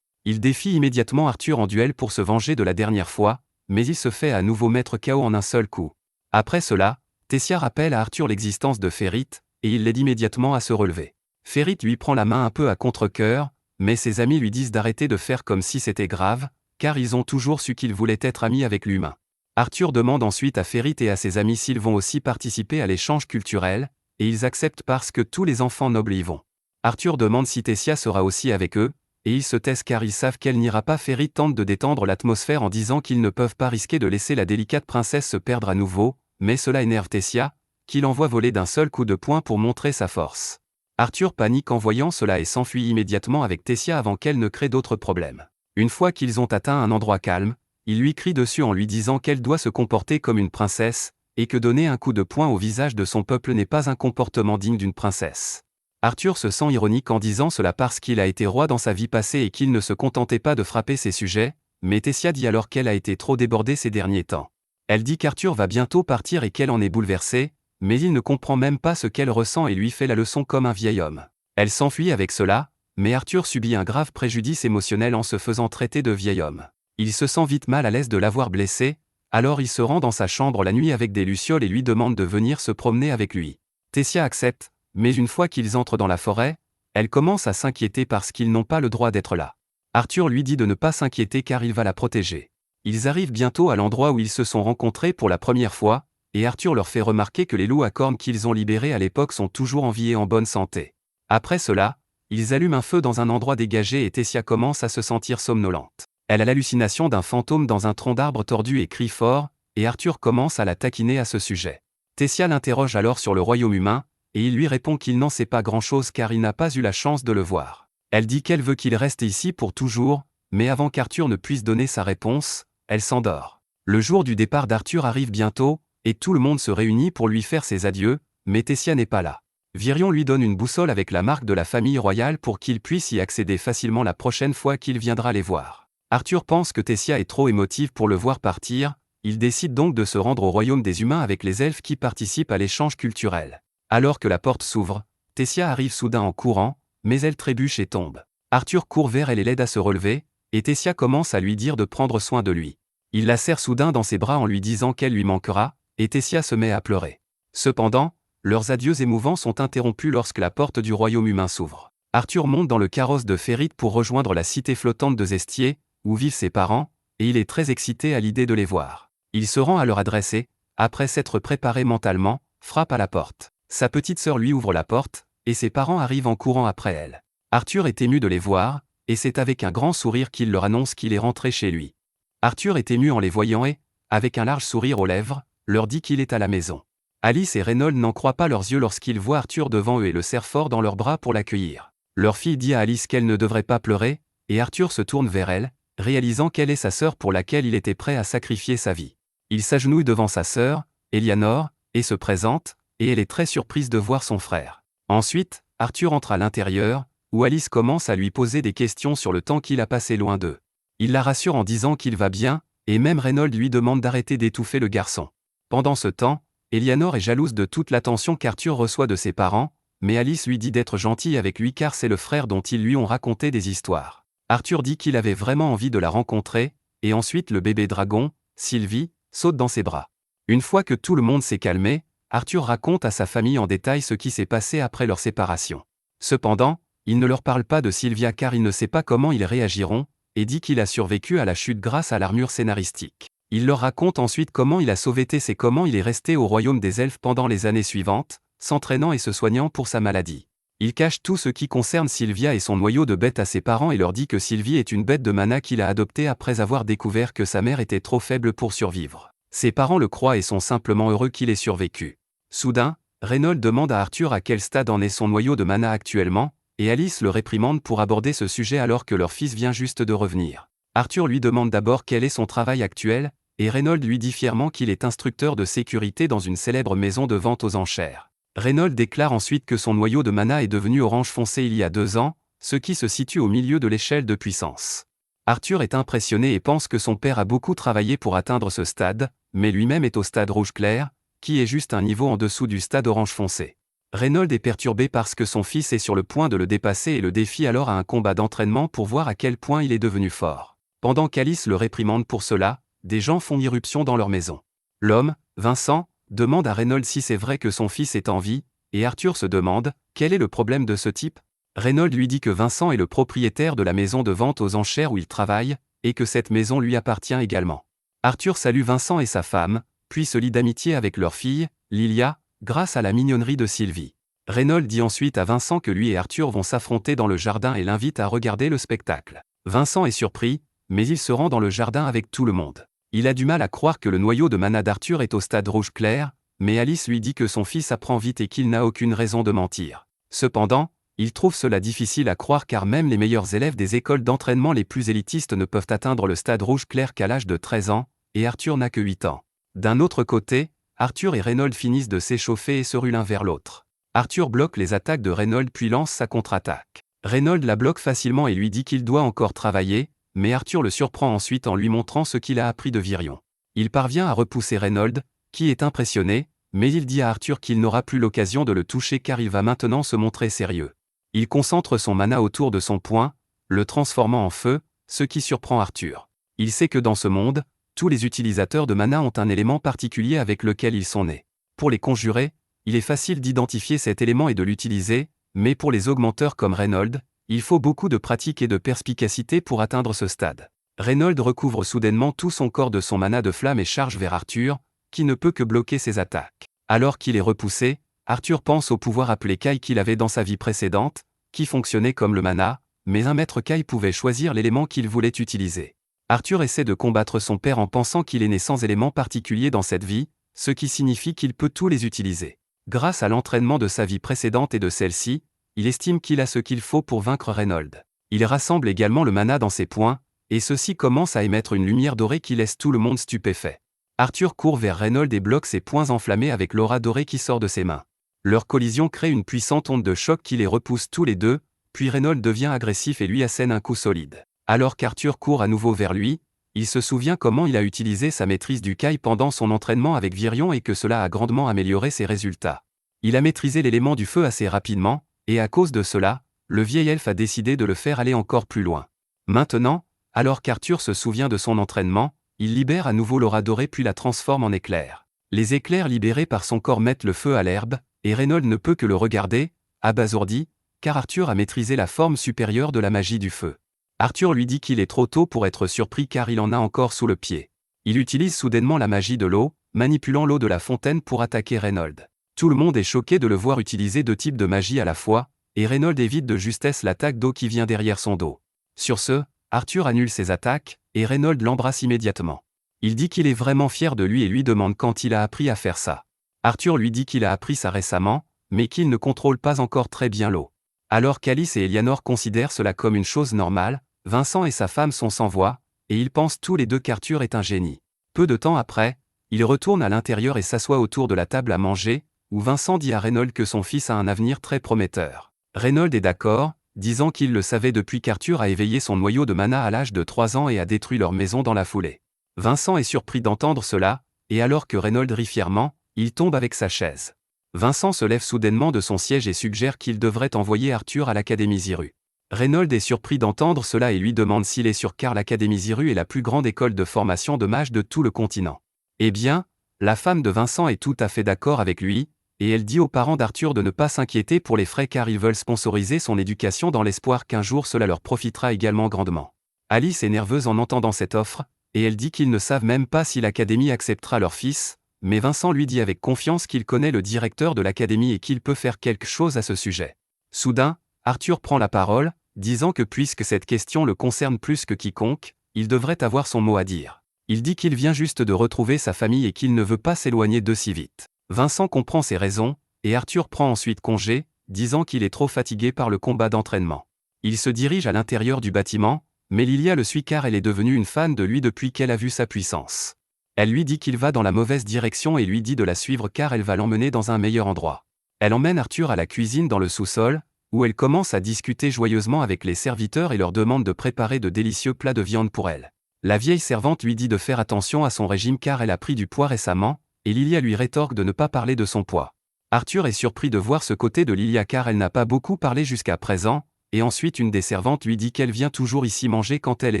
Il défie immédiatement Arthur en duel pour se venger de la dernière fois, mais il se fait à nouveau mettre KO en un seul coup. Après cela, Tessia rappelle à Arthur l'existence de Ferrit, et il l'aide immédiatement à se relever. Ferrit lui prend la main un peu à contre-cœur, mais ses amis lui disent d'arrêter de faire comme si c'était grave, car ils ont toujours su qu'il voulait être ami avec l'humain. Arthur demande ensuite à Ferrit et à ses amis s'ils vont aussi participer à l'échange culturel, et ils acceptent parce que tous les enfants nobles y vont. Arthur demande si Tessia sera aussi avec eux, et ils se taisent car ils savent qu'elle n'ira pas. Ferrit tente de détendre l'atmosphère en disant qu'ils ne peuvent pas risquer de laisser la délicate princesse se perdre à nouveau, mais cela énerve Tessia, qui l'envoie voler d'un seul coup de poing pour montrer sa force. Arthur panique en voyant cela et s'enfuit immédiatement avec Tessia avant qu'elle ne crée d'autres problèmes. Une fois qu'ils ont atteint un endroit calme, il lui crie dessus en lui disant qu'elle doit se comporter comme une princesse, et que donner un coup de poing au visage de son peuple n'est pas un comportement digne d'une princesse. Arthur se sent ironique en disant cela parce qu'il a été roi dans sa vie passée et qu'il ne se contentait pas de frapper ses sujets, mais Tessia dit alors qu'elle a été trop débordée ces derniers temps. Elle dit qu'Arthur va bientôt partir et qu'elle en est bouleversée, mais il ne comprend même pas ce qu'elle ressent et lui fait la leçon comme un vieil homme. Elle s'enfuit avec cela, mais Arthur subit un grave préjudice émotionnel en se faisant traiter de vieil homme. Il se sent vite mal à l'aise de l'avoir blessé, alors il se rend dans sa chambre la nuit avec des lucioles et lui demande de venir se promener avec lui. Tessia accepte, mais une fois qu'ils entrent dans la forêt, elle commence à s'inquiéter parce qu'ils n'ont pas le droit d'être là. Arthur lui dit de ne pas s'inquiéter car il va la protéger. Ils arrivent bientôt à l'endroit où ils se sont rencontrés pour la première fois, et Arthur leur fait remarquer que les loups à cornes qu'ils ont libérés à l'époque sont toujours en vie et en bonne santé. Après cela, ils allument un feu dans un endroit dégagé et Tessia commence à se sentir somnolente. Elle a l'hallucination d'un fantôme dans un tronc d'arbre tordu et crie fort, et Arthur commence à la taquiner à ce sujet. Tessia l'interroge alors sur le royaume humain, et il lui répond qu'il n'en sait pas grand-chose car il n'a pas eu la chance de le voir. Elle dit qu'elle veut qu'il reste ici pour toujours, mais avant qu'Arthur ne puisse donner sa réponse, elle s'endort. Le jour du départ d'Arthur arrive bientôt, et tout le monde se réunit pour lui faire ses adieux, mais Tessia n'est pas là. Virion lui donne une boussole avec la marque de la famille royale pour qu'il puisse y accéder facilement la prochaine fois qu'il viendra les voir. Arthur pense que Tessia est trop émotive pour le voir partir, il décide donc de se rendre au royaume des humains avec les elfes qui participent à l'échange culturel. Alors que la porte s'ouvre, Tessia arrive soudain en courant, mais elle trébuche et tombe. Arthur court vers elle et l'aide à se relever, et Tessia commence à lui dire de prendre soin de lui. Il la serre soudain dans ses bras en lui disant qu'elle lui manquera, et Tessia se met à pleurer. Cependant, leurs adieux émouvants sont interrompus lorsque la porte du royaume humain s'ouvre. Arthur monte dans le carrosse de Férite pour rejoindre la cité flottante de Zestier, où vivent ses parents, et il est très excité à l'idée de les voir. Il se rend à leur adresse et, après s'être préparé mentalement, frappe à la porte. Sa petite sœur lui ouvre la porte, et ses parents arrivent en courant après elle. Arthur est ému de les voir, et c'est avec un grand sourire qu'il leur annonce qu'il est rentré chez lui. Arthur est ému en les voyant et, avec un large sourire aux lèvres, leur dit qu'il est à la maison. Alice et Reynold n'en croient pas leurs yeux lorsqu'ils voient Arthur devant eux et le serrent fort dans leurs bras pour l'accueillir. Leur fille dit à Alice qu'elle ne devrait pas pleurer, et Arthur se tourne vers elle, réalisant qu'elle est sa sœur pour laquelle il était prêt à sacrifier sa vie. Il s'agenouille devant sa sœur, Eleanor, et se présente, et elle est très surprise de voir son frère. Ensuite, Arthur entre à l'intérieur, où Alice commence à lui poser des questions sur le temps qu'il a passé loin d'eux. Il la rassure en disant qu'il va bien, et même Reynold lui demande d'arrêter d'étouffer le garçon. Pendant ce temps, Eleanor est jalouse de toute l'attention qu'Arthur reçoit de ses parents, mais Alice lui dit d'être gentille avec lui car c'est le frère dont ils lui ont raconté des histoires. Arthur dit qu'il avait vraiment envie de la rencontrer, et ensuite le bébé dragon, Sylvie, saute dans ses bras. Une fois que tout le monde s'est calmé, Arthur raconte à sa famille en détail ce qui s'est passé après leur séparation. Cependant, il ne leur parle pas de Sylvia car il ne sait pas comment ils réagiront, et dit qu'il a survécu à la chute grâce à l'armure scénaristique. Il leur raconte ensuite comment il a sauvé Tess et comment il est resté au royaume des elfes pendant les années suivantes, s'entraînant et se soignant pour sa maladie. Il cache tout ce qui concerne Sylvia et son noyau de bête à ses parents et leur dit que Sylvie est une bête de mana qu'il a adoptée après avoir découvert que sa mère était trop faible pour survivre. Ses parents le croient et sont simplement heureux qu'il ait survécu. Soudain, Reynold demande à Arthur à quel stade en est son noyau de mana actuellement, et Alice le réprimande pour aborder ce sujet alors que leur fils vient juste de revenir. Arthur lui demande d'abord quel est son travail actuel, et Reynold lui dit fièrement qu'il est instructeur de sécurité dans une célèbre maison de vente aux enchères. Reynold déclare ensuite que son noyau de mana est devenu orange foncé il y a 2 ans, ce qui se situe au milieu de l'échelle de puissance. Arthur est impressionné et pense que son père a beaucoup travaillé pour atteindre ce stade, mais lui-même est au stade rouge clair, qui est juste un niveau en dessous du stade orange foncé. Reynold est perturbé parce que son fils est sur le point de le dépasser et le défie alors à un combat d'entraînement pour voir à quel point il est devenu fort. Pendant qu'Alice le réprimande pour cela, des gens font irruption dans leur maison. L'homme, Vincent, demande à Reynold si c'est vrai que son fils est en vie, et Arthur se demande « Quel est le problème de ce type ?» Reynold lui dit que Vincent est le propriétaire de la maison de vente aux enchères où il travaille, et que cette maison lui appartient également. Arthur salue Vincent et sa femme, puis se lie d'amitié avec leur fille, Lilia, grâce à la mignonnerie de Sylvie. Reynold dit ensuite à Vincent que lui et Arthur vont s'affronter dans le jardin et l'invite à regarder le spectacle. Vincent est surpris, mais il se rend dans le jardin avec tout le monde. Il a du mal à croire que le noyau de mana d'Arthur est au stade rouge clair, mais Alice lui dit que son fils apprend vite et qu'il n'a aucune raison de mentir. Cependant, il trouve cela difficile à croire car même les meilleurs élèves des écoles d'entraînement les plus élitistes ne peuvent atteindre le stade rouge clair qu'à l'âge de 13 ans, et Arthur n'a que 8 ans. D'un autre côté, Arthur et Reynold finissent de s'échauffer et se ruent l'un vers l'autre. Arthur bloque les attaques de Reynold puis lance sa contre-attaque. Reynold la bloque facilement et lui dit qu'il doit encore travailler, mais Arthur le surprend ensuite en lui montrant ce qu'il a appris de Virion. Il parvient à repousser Reynold, qui est impressionné, mais il dit à Arthur qu'il n'aura plus l'occasion de le toucher car il va maintenant se montrer sérieux. Il concentre son mana autour de son poing, le transformant en feu, ce qui surprend Arthur. Il sait que dans ce monde, tous les utilisateurs de mana ont un élément particulier avec lequel ils sont nés. Pour les conjurer, il est facile d'identifier cet élément et de l'utiliser, mais pour les augmenteurs comme Reynold, il faut beaucoup de pratique et de perspicacité pour atteindre ce stade. Reynold recouvre soudainement tout son corps de son mana de flamme et charge vers Arthur, qui ne peut que bloquer ses attaques. Alors qu'il est repoussé, Arthur pense au pouvoir appelé Kai qu'il avait dans sa vie précédente, qui fonctionnait comme le mana, mais un maître Kai pouvait choisir l'élément qu'il voulait utiliser. Arthur essaie de combattre son père en pensant qu'il est né sans élément particulier dans cette vie, ce qui signifie qu'il peut tous les utiliser. Grâce à l'entraînement de sa vie précédente et de celle-ci, il estime qu'il a ce qu'il faut pour vaincre Reynold. Il rassemble également le mana dans ses poings, et ceci commence à émettre une lumière dorée qui laisse tout le monde stupéfait. Arthur court vers Reynold et bloque ses poings enflammés avec l'aura dorée qui sort de ses mains. Leur collision crée une puissante onde de choc qui les repousse tous les deux, puis Reynold devient agressif et lui assène un coup solide. Alors qu'Arthur court à nouveau vers lui, il se souvient comment il a utilisé sa maîtrise du Kai pendant son entraînement avec Virion et que cela a grandement amélioré ses résultats. Il a maîtrisé l'élément du feu assez rapidement, et à cause de cela, le vieil elfe a décidé de le faire aller encore plus loin. Maintenant, alors qu'Arthur se souvient de son entraînement, il libère à nouveau l'aura dorée puis la transforme en éclair. Les éclairs libérés par son corps mettent le feu à l'herbe, et Reynold ne peut que le regarder, abasourdi, car Arthur a maîtrisé la forme supérieure de la magie du feu. Arthur lui dit qu'il est trop tôt pour être surpris car il en a encore sous le pied. Il utilise soudainement la magie de l'eau, manipulant l'eau de la fontaine pour attaquer Reynold. Tout le monde est choqué de le voir utiliser deux types de magie à la fois, et Reynold évite de justesse l'attaque d'eau qui vient derrière son dos. Sur ce, Arthur annule ses attaques, et Reynold l'embrasse immédiatement. Il dit qu'il est vraiment fier de lui et lui demande quand il a appris à faire ça. Arthur lui dit qu'il a appris ça récemment, mais qu'il ne contrôle pas encore très bien l'eau. Alors qu'Alice et Eleanor considèrent cela comme une chose normale, Vincent et sa femme sont sans voix, et ils pensent tous les deux qu'Arthur est un génie. Peu de temps après, ils retournent à l'intérieur et s'assoient autour de la table à manger, où Vincent dit à Reynold que son fils a un avenir très prometteur. Reynold est d'accord, disant qu'il le savait depuis qu'Arthur a éveillé son noyau de mana à l'âge de 3 ans et a détruit leur maison dans la foulée. Vincent est surpris d'entendre cela, et alors que Reynold rit fièrement, il tombe avec sa chaise. Vincent se lève soudainement de son siège et suggère qu'il devrait envoyer Arthur à l'Académie Ziru. Reynold est surpris d'entendre cela et lui demande s'il est sûr car l'Académie Ziru est la plus grande école de formation de mages de tout le continent. Eh bien, la femme de Vincent est tout à fait d'accord avec lui, et elle dit aux parents d'Arthur de ne pas s'inquiéter pour les frais car ils veulent sponsoriser son éducation dans l'espoir qu'un jour cela leur profitera également grandement. Alice est nerveuse en entendant cette offre, et elle dit qu'ils ne savent même pas si l'Académie acceptera leur fils, mais Vincent lui dit avec confiance qu'il connaît le directeur de l'Académie et qu'il peut faire quelque chose à ce sujet. Soudain, Arthur prend la parole, disant que puisque cette question le concerne plus que quiconque, il devrait avoir son mot à dire. Il dit qu'il vient juste de retrouver sa famille et qu'il ne veut pas s'éloigner d'eux si vite. Vincent comprend ses raisons, et Arthur prend ensuite congé, disant qu'il est trop fatigué par le combat d'entraînement. Il se dirige à l'intérieur du bâtiment, mais Lilia le suit car elle est devenue une fan de lui depuis qu'elle a vu sa puissance. Elle lui dit qu'il va dans la mauvaise direction et lui dit de la suivre car elle va l'emmener dans un meilleur endroit. Elle emmène Arthur à la cuisine dans le sous-sol, où elle commence à discuter joyeusement avec les serviteurs et leur demande de préparer de délicieux plats de viande pour elle. La vieille servante lui dit de faire attention à son régime car elle a pris du poids récemment, et Lilia lui rétorque de ne pas parler de son poids. Arthur est surpris de voir ce côté de Lilia car elle n'a pas beaucoup parlé jusqu'à présent, et ensuite une des servantes lui dit qu'elle vient toujours ici manger quand elle est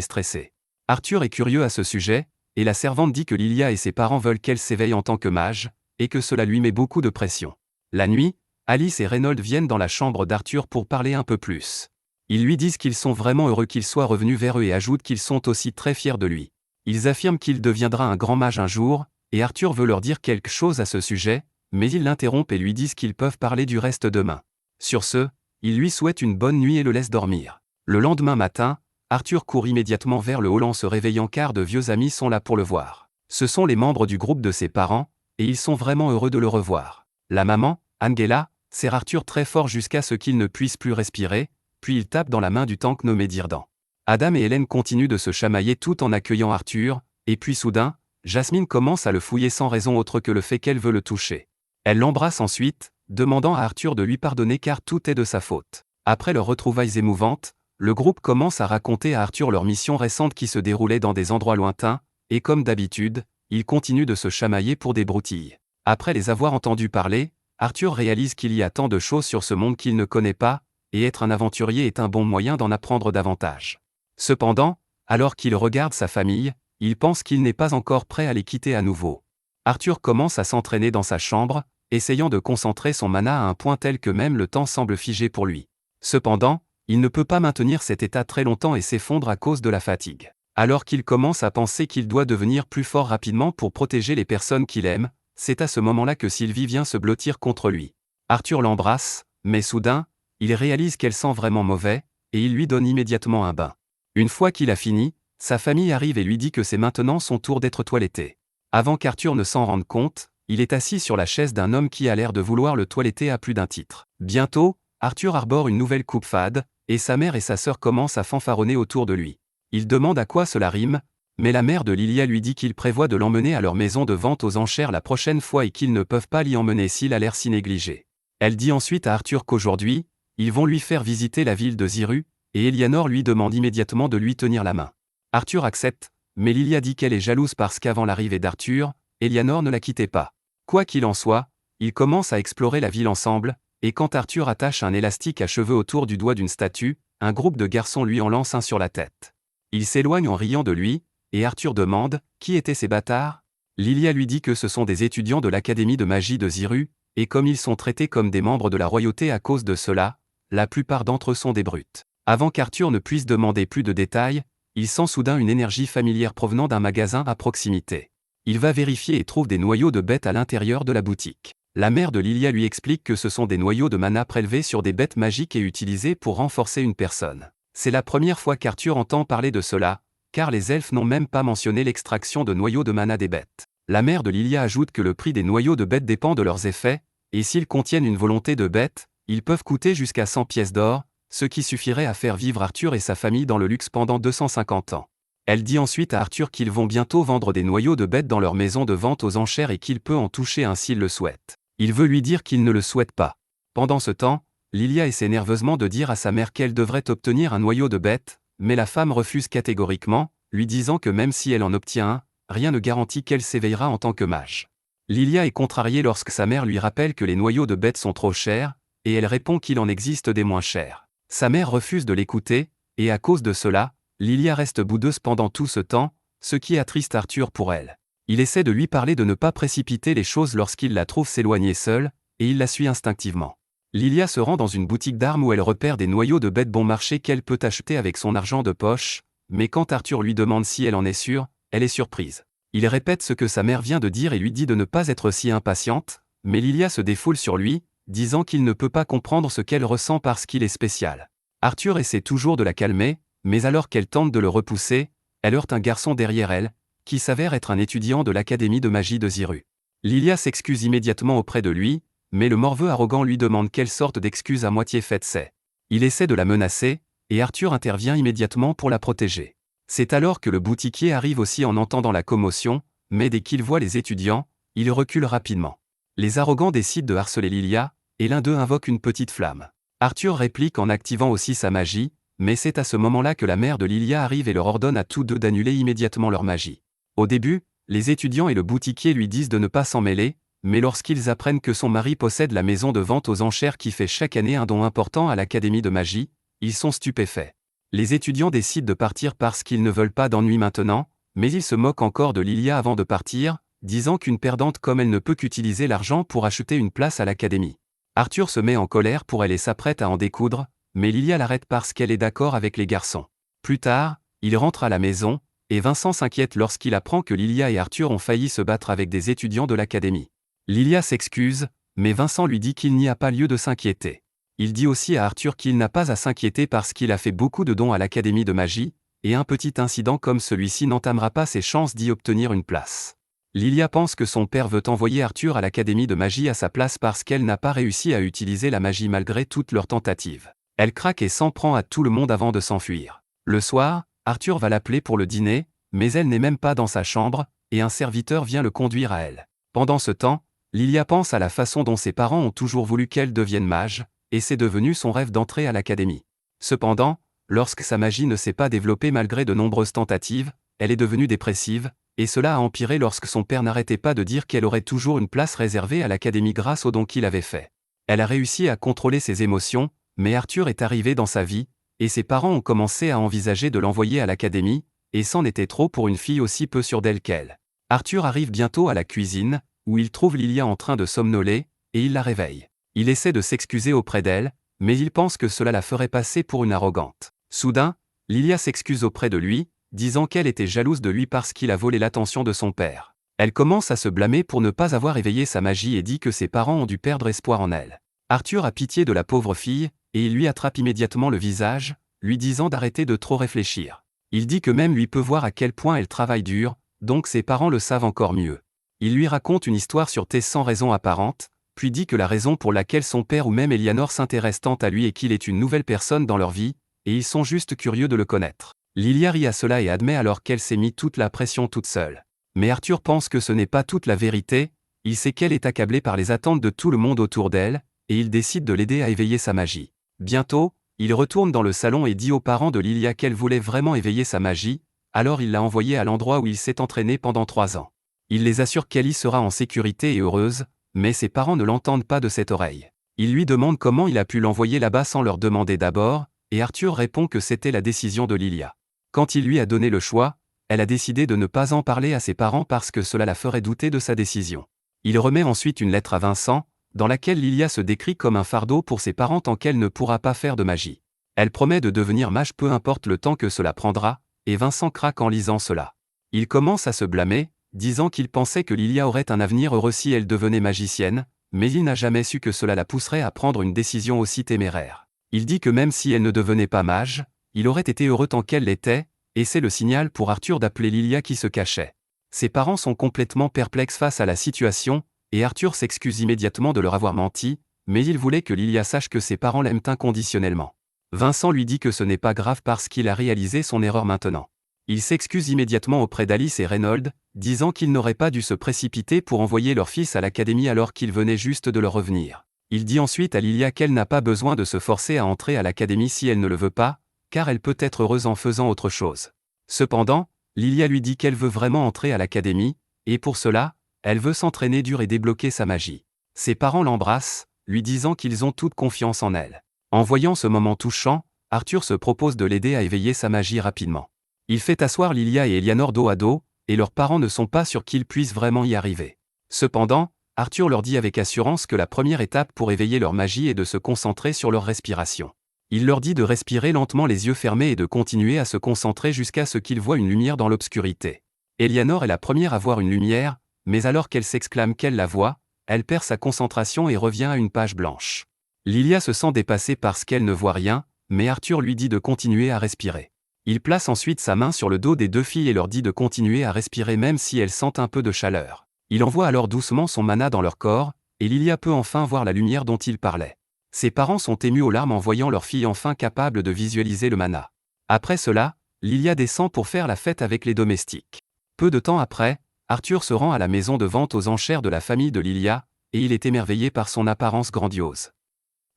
stressée. Arthur est curieux à ce sujet, et la servante dit que Lilia et ses parents veulent qu'elle s'éveille en tant que mage, et que cela lui met beaucoup de pression. La nuit, Alice et Reynold viennent dans la chambre d'Arthur pour parler un peu plus. Ils lui disent qu'ils sont vraiment heureux qu'il soit revenu vers eux et ajoutent qu'ils sont aussi très fiers de lui. Ils affirment qu'il deviendra un grand mage un jour, et Arthur veut leur dire quelque chose à ce sujet, mais ils l'interrompent et lui disent qu'ils peuvent parler du reste demain. Sur ce, ils lui souhaitent une bonne nuit et le laissent dormir. Le lendemain matin, Arthur court immédiatement vers le hall en se réveillant car de vieux amis sont là pour le voir. Ce sont les membres du groupe de ses parents, et ils sont vraiment heureux de le revoir. La maman, Angela, serre Arthur très fort jusqu'à ce qu'il ne puisse plus respirer, puis il tape dans la main du tank nommé Dirdan. Adam et Hélène continuent de se chamailler tout en accueillant Arthur, et puis soudain, Jasmine commence à le fouiller sans raison autre que le fait qu'elle veut le toucher. Elle l'embrasse ensuite, demandant à Arthur de lui pardonner car tout est de sa faute. Après leurs retrouvailles émouvantes, le groupe commence à raconter à Arthur leur mission récente qui se déroulait dans des endroits lointains, et comme d'habitude, ils continuent de se chamailler pour des broutilles. Après les avoir entendus parler, Arthur réalise qu'il y a tant de choses sur ce monde qu'il ne connaît pas, et être un aventurier est un bon moyen d'en apprendre davantage. Cependant, alors qu'il regarde sa famille, il pense qu'il n'est pas encore prêt à les quitter à nouveau. Arthur commence à s'entraîner dans sa chambre, essayant de concentrer son mana à un point tel que même le temps semble figé pour lui. Cependant, il ne peut pas maintenir cet état très longtemps et s'effondre à cause de la fatigue. Alors qu'il commence à penser qu'il doit devenir plus fort rapidement pour protéger les personnes qu'il aime, c'est à ce moment-là que Sylvie vient se blottir contre lui. Arthur l'embrasse, mais soudain, il réalise qu'elle sent vraiment mauvais, et il lui donne immédiatement un bain. Une fois qu'il a fini, sa famille arrive et lui dit que c'est maintenant son tour d'être toiletté. Avant qu'Arthur ne s'en rende compte, il est assis sur la chaise d'un homme qui a l'air de vouloir le toiletter à plus d'un titre. Bientôt, Arthur arbore une nouvelle coupe fade, et sa mère et sa sœur commencent à fanfaronner autour de lui. Il demande à quoi cela rime, mais la mère de Lilia lui dit qu'il prévoit de l'emmener à leur maison de vente aux enchères la prochaine fois et qu'ils ne peuvent pas l'y emmener s'il a l'air si négligé. Elle dit ensuite à Arthur qu'aujourd'hui, ils vont lui faire visiter la ville de Ziru, et Eleanor lui demande immédiatement de lui tenir la main. Arthur accepte, mais Lilia dit qu'elle est jalouse parce qu'avant l'arrivée d'Arthur, Eleanor ne la quittait pas. Quoi qu'il en soit, Ils commencent à explorer la ville ensemble, et quand Arthur attache un élastique à cheveux autour du doigt d'une statue, un groupe de garçons lui en lance un sur la tête. Ils s'éloignent en riant de lui, et Arthur demande « Qui étaient ces bâtards ?» Lilia lui dit que ce sont des étudiants de l'Académie de magie de Ziru, et comme ils sont traités comme des membres de la royauté à cause de cela, la plupart d'entre eux sont des brutes. Avant qu'Arthur ne puisse demander plus de détails, il sent soudain une énergie familière provenant d'un magasin à proximité. Il va vérifier et trouve des noyaux de bêtes à l'intérieur de la boutique. La mère de Lilia lui explique que ce sont des noyaux de mana prélevés sur des bêtes magiques et utilisés pour renforcer une personne. C'est la première fois qu'Arthur entend parler de cela, car les elfes n'ont même pas mentionné l'extraction de noyaux de mana des bêtes. La mère de Lilia ajoute que le prix des noyaux de bêtes dépend de leurs effets, et s'ils contiennent une volonté de bête, ils peuvent coûter jusqu'à 100 pièces d'or, ce qui suffirait à faire vivre Arthur et sa famille dans le luxe pendant 250 ans. Elle dit ensuite à Arthur qu'ils vont bientôt vendre des noyaux de bêtes dans leur maison de vente aux enchères et qu'il peut en toucher un s'il le souhaite. Il veut lui dire qu'il ne le souhaite pas. Pendant ce temps, Lilia essaie nerveusement de dire à sa mère qu'elle devrait obtenir un noyau de bête, mais la femme refuse catégoriquement, lui disant que même si elle en obtient un, rien ne garantit qu'elle s'éveillera en tant que mage. Lilia est contrariée lorsque sa mère lui rappelle que les noyaux de bêtes sont trop chers, et elle répond qu'il en existe des moins chers. Sa mère refuse de l'écouter, et à cause de cela, Lilia reste boudeuse pendant tout ce temps, ce qui attriste Arthur pour elle. Il essaie de lui parler de ne pas précipiter les choses lorsqu'il la trouve s'éloigner seule, et il la suit instinctivement. Lilia se rend dans une boutique d'armes où elle repère des noyaux de bêtes bon marché qu'elle peut acheter avec son argent de poche, mais quand Arthur lui demande si elle en est sûre, elle est surprise. Il répète ce que sa mère vient de dire et lui dit de ne pas être si impatiente, mais Lilia se défoule sur lui, disant qu'il ne peut pas comprendre ce qu'elle ressent parce qu'il est spécial. Arthur essaie toujours de la calmer, mais alors qu'elle tente de le repousser, elle heurte un garçon derrière elle, qui s'avère être un étudiant de l'Académie de magie de Ziru. Lilia s'excuse immédiatement auprès de lui, mais le morveux arrogant lui demande quelle sorte d'excuse à moitié faite c'est. Il essaie de la menacer, et Arthur intervient immédiatement pour la protéger. C'est alors que le boutiquier arrive aussi en entendant la commotion, mais dès qu'il voit les étudiants, il recule rapidement. Les arrogants décident de harceler Lilia, et l'un d'eux invoque une petite flamme. Arthur réplique en activant aussi sa magie, mais c'est à ce moment-là que la mère de Lilia arrive et leur ordonne à tous deux d'annuler immédiatement leur magie. Au début, les étudiants et le boutiquier lui disent de ne pas s'en mêler, mais lorsqu'ils apprennent que son mari possède la maison de vente aux enchères qui fait chaque année un don important à l'Académie de magie, ils sont stupéfaits. Les étudiants décident de partir parce qu'ils ne veulent pas d'ennui maintenant, mais ils se moquent encore de Lilia avant de partir, disant qu'une perdante comme elle ne peut qu'utiliser l'argent pour acheter une place à l'Académie. Arthur se met en colère pour elle et s'apprête à en découdre, mais Lilia l'arrête parce qu'elle est d'accord avec les garçons. Plus tard, il rentre à la maison, et Vincent s'inquiète lorsqu'il apprend que Lilia et Arthur ont failli se battre avec des étudiants de l'Académie. Lilia s'excuse, mais Vincent lui dit qu'il n'y a pas lieu de s'inquiéter. Il dit aussi à Arthur qu'il n'a pas à s'inquiéter parce qu'il a fait beaucoup de dons à l'Académie de magie, et un petit incident comme celui-ci n'entamera pas ses chances d'y obtenir une place. Lilia pense que son père veut envoyer Arthur à l'Académie de magie à sa place parce qu'elle n'a pas réussi à utiliser la magie malgré toutes leurs tentatives. Elle craque et s'en prend à tout le monde avant de s'enfuir. Le soir, Arthur va l'appeler pour le dîner, mais elle n'est même pas dans sa chambre, et un serviteur vient le conduire à elle. Pendant ce temps, Lilia pense à la façon dont ses parents ont toujours voulu qu'elle devienne mage, et c'est devenu son rêve d'entrer à l'Académie. Cependant, lorsque sa magie ne s'est pas développée malgré de nombreuses tentatives, elle est devenue dépressive, et cela a empiré lorsque son père n'arrêtait pas de dire qu'elle aurait toujours une place réservée à l'Académie grâce aux dons qu'il avait fait. Elle a réussi à contrôler ses émotions, mais Arthur est arrivé dans sa vie, et ses parents ont commencé à envisager de l'envoyer à l'Académie, et c'en était trop pour une fille aussi peu sûre d'elle qu'elle. Arthur arrive bientôt à la cuisine, où il trouve Lilia en train de somnoler, et il la réveille. Il essaie de s'excuser auprès d'elle, mais il pense que cela la ferait passer pour une arrogante. Soudain, Lilia s'excuse auprès de lui, disant qu'elle était jalouse de lui parce qu'il a volé l'attention de son père. Elle commence à se blâmer pour ne pas avoir éveillé sa magie et dit que ses parents ont dû perdre espoir en elle. Arthur a pitié de la pauvre fille, et il lui attrape immédiatement le visage, lui disant d'arrêter de trop réfléchir. Il dit que même lui peut voir à quel point elle travaille dur, donc ses parents le savent encore mieux. Il lui raconte une histoire sur Tess sans raison apparente, puis dit que la raison pour laquelle son père ou même Eleanor s'intéresse tant à lui est qu'il est une nouvelle personne dans leur vie, et ils sont juste curieux de le connaître. Lilia rit à cela et admet alors qu'elle s'est mis toute la pression toute seule. Mais Arthur pense que ce n'est pas toute la vérité, il sait qu'elle est accablée par les attentes de tout le monde autour d'elle, et il décide de l'aider à éveiller sa magie. Bientôt, il retourne dans le salon et dit aux parents de Lilia qu'elle voulait vraiment éveiller sa magie, alors il l'a envoyée à l'endroit où il s'est entraîné pendant 3 ans. Il les assure qu'Ellie sera en sécurité et heureuse, Mais ses parents ne l'entendent pas de cette oreille. Ils lui demandent comment il a pu l'envoyer là-bas sans leur demander d'abord, et Arthur répond que c'était la décision de Lilia. Quand il lui a donné le choix, elle a décidé de ne pas en parler à ses parents parce que cela la ferait douter de sa décision. Il remet ensuite une lettre à Vincent, dans laquelle Lilia se décrit comme un fardeau pour ses parents tant qu'elle ne pourra pas faire de magie. Elle promet de devenir mage peu importe le temps que cela prendra, et Vincent craque en lisant cela. Il commence à se blâmer, disant qu'il pensait que Lilia aurait un avenir heureux si elle devenait magicienne, mais il n'a jamais su que cela la pousserait à prendre une décision aussi téméraire. Il dit que même si elle ne devenait pas mage, il aurait été heureux tant qu'elle l'était, et c'est le signal pour Arthur d'appeler Lilia qui se cachait. Ses parents sont complètement perplexes face à la situation, et Arthur s'excuse immédiatement de leur avoir menti, mais il voulait que Lilia sache que ses parents l'aiment inconditionnellement. Vincent lui dit que ce n'est pas grave parce qu'il a réalisé son erreur maintenant. Il s'excuse immédiatement auprès d'Alice et Reynolds, disant qu'ils n'auraient pas dû se précipiter pour envoyer leur fils à l'académie alors qu'il venait juste de leur revenir. Il dit ensuite à Lilia qu'elle n'a pas besoin de se forcer à entrer à l'académie si elle ne le veut pas, car elle peut être heureuse en faisant autre chose. Cependant, Lilia lui dit qu'elle veut vraiment entrer à l'académie, et pour cela, elle veut s'entraîner dur et débloquer sa magie. Ses parents l'embrassent, lui disant qu'ils ont toute confiance en elle. En voyant ce moment touchant, Arthur se propose de l'aider à éveiller sa magie rapidement. Il fait asseoir Lilia et Eleanor dos à dos, et leurs parents ne sont pas sûrs qu'ils puissent vraiment y arriver. Cependant, Arthur leur dit avec assurance que la première étape pour éveiller leur magie est de se concentrer sur leur respiration. Il leur dit de respirer lentement les yeux fermés et de continuer à se concentrer jusqu'à ce qu'ils voient une lumière dans l'obscurité. Eleanor est la première à voir une lumière, mais alors qu'elle s'exclame qu'elle la voit, elle perd sa concentration et revient à une page blanche. Lilia se sent dépassée parce qu'elle ne voit rien, mais Arthur lui dit de continuer à respirer. Il place ensuite sa main sur le dos des deux filles et leur dit de continuer à respirer même si elles sentent un peu de chaleur. Il envoie alors doucement son mana dans leur corps, et Lilia peut enfin voir la lumière dont il parlait. Ses parents sont émus aux larmes en voyant leur fille enfin capable de visualiser le mana. Après cela, Lilia descend pour faire la fête avec les domestiques. Peu de temps après, Arthur se rend à la maison de vente aux enchères de la famille de Lilia, et il est émerveillé par son apparence grandiose.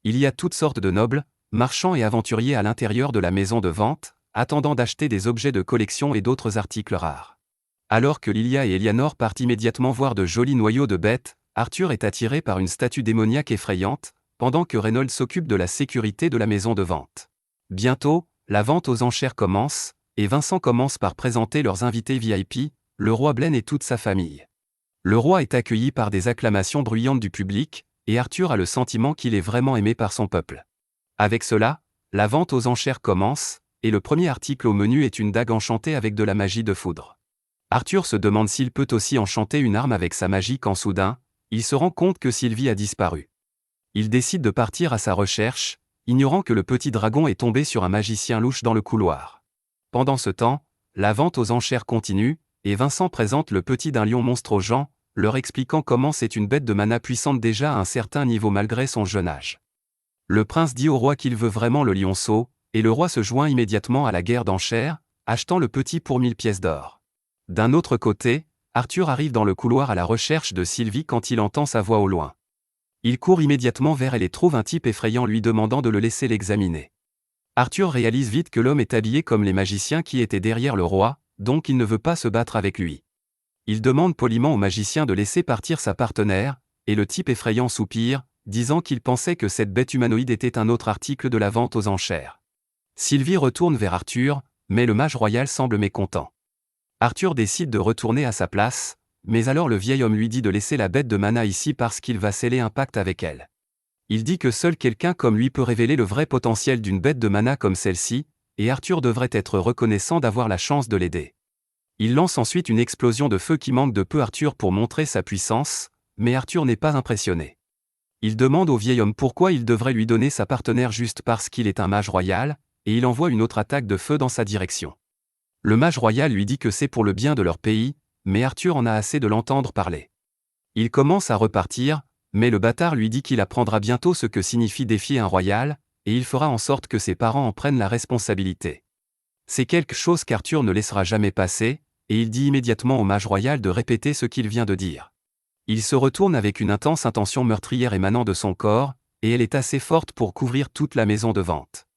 Il y a toutes sortes de nobles, marchands et aventuriers à l'intérieur de la maison de vente, attendant d'acheter des objets de collection et d'autres articles rares. Alors que Lilia et Eleanor partent immédiatement voir de jolis noyaux de bêtes, Arthur est attiré par une statue démoniaque effrayante, pendant que Reynolds s'occupe de la sécurité de la maison de vente. Bientôt, la vente aux enchères commence, et Vincent commence par présenter leurs invités VIP, le roi Blaine et toute sa famille. Le roi est accueilli par des acclamations bruyantes du public, et Arthur a le sentiment qu'il est vraiment aimé par son peuple. Avec cela, la vente aux enchères commence, et le premier article au menu est une dague enchantée avec de la magie de foudre. Arthur se demande s'il peut aussi enchanter une arme avec sa magie quand soudain, il se rend compte que Sylvie a disparu. Il décide de partir à sa recherche, ignorant que le petit dragon est tombé sur un magicien louche dans le couloir. Pendant ce temps, la vente aux enchères continue, et Vincent présente le petit d'un lion monstre aux gens, leur expliquant comment c'est une bête de mana puissante déjà à un certain niveau malgré son jeune âge. Le prince dit au roi qu'il veut vraiment le lionceau, et le roi se joint immédiatement à la guerre d'enchères, achetant le petit pour 1000 pièces d'or. D'un autre côté, Arthur arrive dans le couloir à la recherche de Sylvie quand il entend sa voix au loin. Il court immédiatement vers elle et trouve un type effrayant lui demandant de le laisser l'examiner. Arthur réalise vite que l'homme est habillé comme les magiciens qui étaient derrière le roi, donc il ne veut pas se battre avec lui. Il demande poliment au magicien de laisser partir sa partenaire, et le type effrayant soupire, disant qu'il pensait que cette bête humanoïde était un autre article de la vente aux enchères. Sylvie retourne vers Arthur, mais le mage royal semble mécontent. Arthur décide de retourner à sa place, mais alors le vieil homme lui dit de laisser la bête de mana ici parce qu'il va sceller un pacte avec elle. Il dit que seul quelqu'un comme lui peut révéler le vrai potentiel d'une bête de mana comme celle-ci, et Arthur devrait être reconnaissant d'avoir la chance de l'aider. Il lance ensuite une explosion de feu qui manque de peu Arthur pour montrer sa puissance, mais Arthur n'est pas impressionné. Il demande au vieil homme pourquoi il devrait lui donner sa partenaire juste parce qu'il est un mage royal, et il envoie une autre attaque de feu dans sa direction. Le mage royal lui dit que c'est pour le bien de leur pays, mais Arthur en a assez de l'entendre parler. Il commence à repartir, mais le bâtard lui dit qu'il apprendra bientôt ce que signifie défier un royal, et il fera en sorte que ses parents en prennent la responsabilité. C'est quelque chose qu'Arthur ne laissera jamais passer, et il dit immédiatement au mage royal de répéter ce qu'il vient de dire. Il se retourne avec une intense intention meurtrière émanant de son corps, et elle est assez forte pour couvrir toute la maison de vente.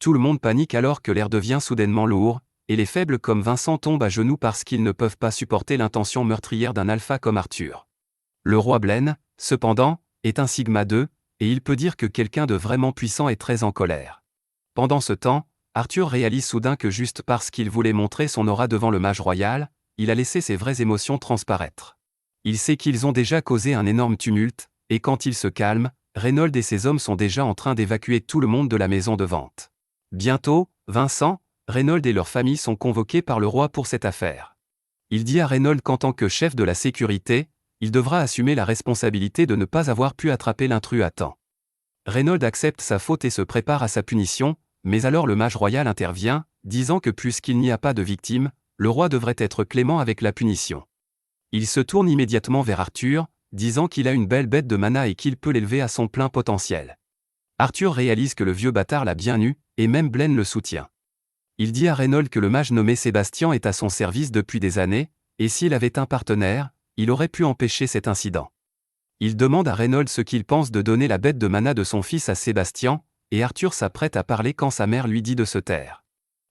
Tout le monde panique alors que l'air devient soudainement lourd, et les faibles comme Vincent tombent à genoux parce qu'ils ne peuvent pas supporter l'intention meurtrière d'un alpha comme Arthur. Le roi Blaine, Cependant, est un sigma 2, et il peut dire que quelqu'un de vraiment puissant est très en colère. Pendant ce temps, Arthur réalise soudain que juste parce qu'il voulait montrer son aura devant le mage royal, il a laissé ses vraies émotions transparaître. Il sait qu'ils ont déjà causé un énorme tumulte, et quand il se calme, Reynolds et ses hommes sont déjà en train d'évacuer tout le monde de la maison de vente. Bientôt, Vincent, Reynolds et leur famille sont convoqués par le roi pour cette affaire. Il dit à Reynolds qu'en tant que chef de la sécurité, il devra assumer la responsabilité de ne pas avoir pu attraper l'intrus à temps. Reynolds accepte sa faute et se prépare à sa punition, mais alors le mage royal intervient, disant que puisqu'il n'y a pas de victime, le roi devrait être clément avec la punition. Il se tourne immédiatement vers Arthur, disant qu'il a une belle bête de mana et qu'il peut l'élever à son plein potentiel. Arthur réalise que le vieux bâtard l'a bien eu, et même Blaine le soutient. Il dit à Reynolds que le mage nommé Sébastien est à son service depuis des années, et s'il avait un partenaire, il aurait pu empêcher cet incident. Il demande à Reynolds ce qu'il pense de donner la bête de mana de son fils à Sébastien, et Arthur s'apprête à parler quand sa mère lui dit de se taire.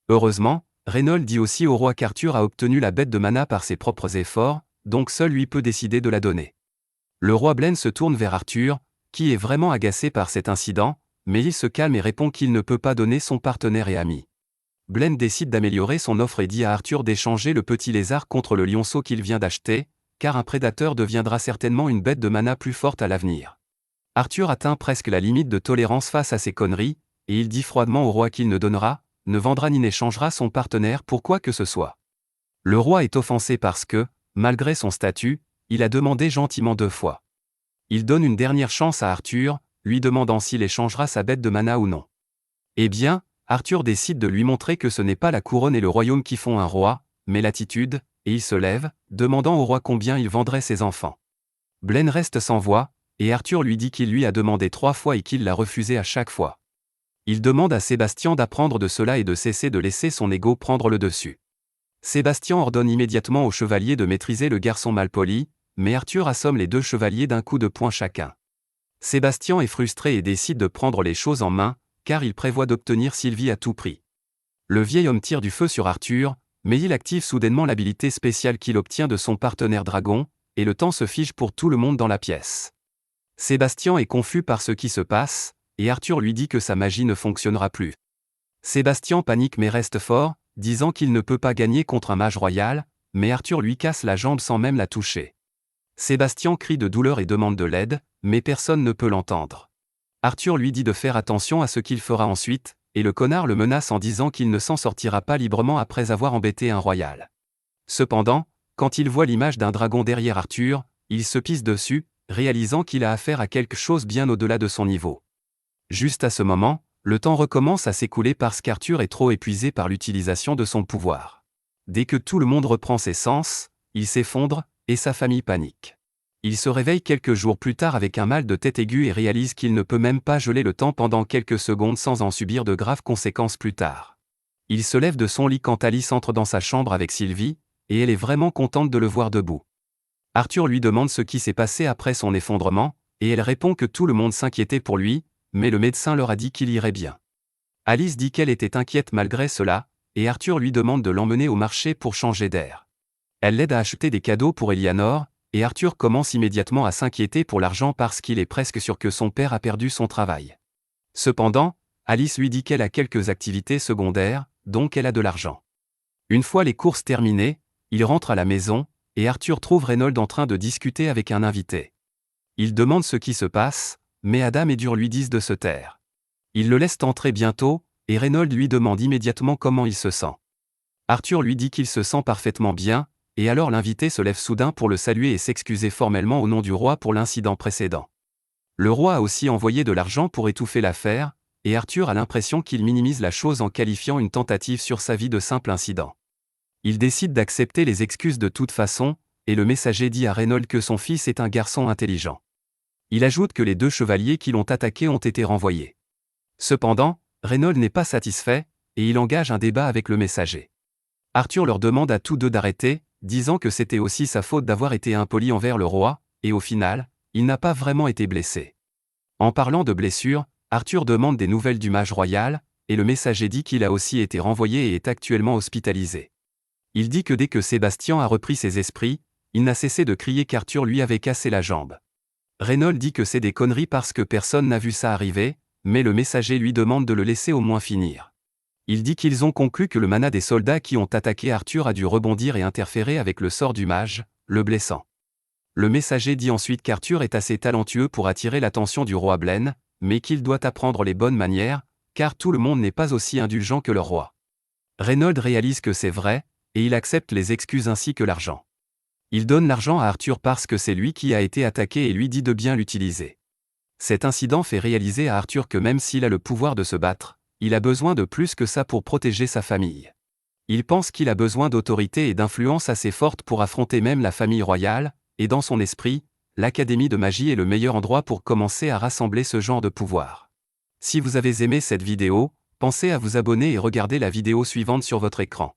Heureusement, Reynolds dit aussi au roi qu'Arthur a obtenu la bête de mana par ses propres efforts, donc seul lui peut décider de la donner. Le roi Blaine se tourne vers Arthur, qui est vraiment agacé par cet incident, mais il se calme et répond qu'il ne peut pas donner son partenaire et ami. Blaine décide d'améliorer son offre et dit à Arthur d'échanger le petit lézard contre le lionceau qu'il vient d'acheter, car un prédateur deviendra certainement une bête de mana plus forte à l'avenir. Arthur atteint presque la limite de tolérance face à ces conneries, et il dit froidement au roi qu'il ne donnera, ne vendra ni n'échangera son partenaire pour quoi que ce soit. Le roi est offensé parce que, malgré son statut, il a demandé gentiment 2 fois. Il donne une dernière chance à Arthur, lui demandant s'il échangera sa bête de mana ou non. Eh bien, Arthur décide de lui montrer que ce n'est pas la couronne et le royaume qui font un roi, mais l'attitude, et il se lève, demandant au roi combien il vendrait ses enfants. Blaine reste sans voix, et Arthur lui dit qu'il lui a demandé 3 fois et qu'il l'a refusé à chaque fois. Il demande à Sébastien d'apprendre de cela et de cesser de laisser son ego prendre le dessus. Sébastien ordonne immédiatement aux chevaliers de maîtriser le garçon malpoli, mais Arthur assomme les 2 chevaliers d'un coup de poing chacun. Sébastien est frustré et décide de prendre les choses en main, car il prévoit d'obtenir Sylvie à tout prix. Le vieil homme tire du feu sur Arthur, mais il active soudainement l'habilité spéciale qu'il obtient de son partenaire dragon, et le temps se fige pour tout le monde dans la pièce. Sébastien est confus par ce qui se passe, et Arthur lui dit que sa magie ne fonctionnera plus. Sébastien panique mais reste fort, disant qu'il ne peut pas gagner contre un mage royal, mais Arthur lui casse la jambe sans même la toucher. Sébastien crie de douleur et demande de l'aide, mais personne ne peut l'entendre. Arthur lui dit de faire attention à ce qu'il fera ensuite, et le connard le menace en disant qu'il ne s'en sortira pas librement après avoir embêté un royal. Cependant, quand il voit l'image d'un dragon derrière Arthur, il se pisse dessus, réalisant qu'il a affaire à quelque chose bien au-delà de son niveau. Juste à ce moment, le temps recommence à s'écouler parce qu'Arthur est trop épuisé par l'utilisation de son pouvoir. Dès que tout le monde reprend ses sens, il s'effondre, et sa famille panique. Il se réveille quelques jours plus tard avec un mal de tête aigu et réalise qu'il ne peut même pas geler le temps pendant quelques secondes sans en subir de graves conséquences plus tard. Il se lève de son lit quand Alice entre dans sa chambre avec Sylvie, et elle est vraiment contente de le voir debout. Arthur lui demande ce qui s'est passé après son effondrement, et elle répond que tout le monde s'inquiétait pour lui, mais le médecin leur a dit qu'il irait bien. Alice dit qu'elle était inquiète malgré cela, et Arthur lui demande de l'emmener au marché pour changer d'air. Elle l'aide à acheter des cadeaux pour Eleanor, et Arthur commence immédiatement à s'inquiéter pour l'argent parce qu'il est presque sûr que son père a perdu son travail. Cependant, Alice lui dit qu'elle a quelques activités secondaires, donc elle a de l'argent. Une fois les courses terminées, il rentre à la maison, et Arthur trouve Reynolds en train de discuter avec un invité. Il demande ce qui se passe, mais Adam et Dur lui disent de se taire. Il le laisse entrer bientôt, et Reynolds lui demande immédiatement comment il se sent. Arthur lui dit qu'il se sent parfaitement bien, et alors l'invité se lève soudain pour le saluer et s'excuser formellement au nom du roi pour l'incident précédent. Le roi a aussi envoyé de l'argent pour étouffer l'affaire, et Arthur a l'impression qu'il minimise la chose en qualifiant une tentative sur sa vie de simple incident. Il décide d'accepter les excuses de toute façon, et le messager dit à Reynolds que son fils est un garçon intelligent. Il ajoute que les 2 chevaliers qui l'ont attaqué ont été renvoyés. Cependant, Reynolds n'est pas satisfait, et il engage un débat avec le messager. Arthur leur demande à tous 2 d'arrêter, disant que c'était aussi sa faute d'avoir été impoli envers le roi, et au final, il n'a pas vraiment été blessé. En parlant de blessures, Arthur demande des nouvelles du mage royal, et le messager dit qu'il a aussi été renvoyé et est actuellement hospitalisé. Il dit que dès que Sébastien a repris ses esprits, il n'a cessé de crier qu'Arthur lui avait cassé la jambe. Reynold dit que c'est des conneries parce que personne n'a vu ça arriver, mais le messager lui demande de le laisser au moins finir. Il dit qu'ils ont conclu que le mana des soldats qui ont attaqué Arthur a dû rebondir et interférer avec le sort du mage, le blessant. Le messager dit ensuite qu'Arthur est assez talentueux pour attirer l'attention du roi Blaine, mais qu'il doit apprendre les bonnes manières, car tout le monde n'est pas aussi indulgent que le roi. Reynold réalise que c'est vrai, et il accepte les excuses ainsi que l'argent. Il donne l'argent à Arthur parce que c'est lui qui a été attaqué et lui dit de bien l'utiliser. Cet incident fait réaliser à Arthur que même s'il a le pouvoir de se battre, il a besoin de plus que ça pour protéger sa famille. Il pense qu'il a besoin d'autorité et d'influence assez forte pour affronter même la famille royale, et dans son esprit, l'Académie de magie est le meilleur endroit pour commencer à rassembler ce genre de pouvoir. Si vous avez aimé cette vidéo, pensez à vous abonner et regarder la vidéo suivante sur votre écran.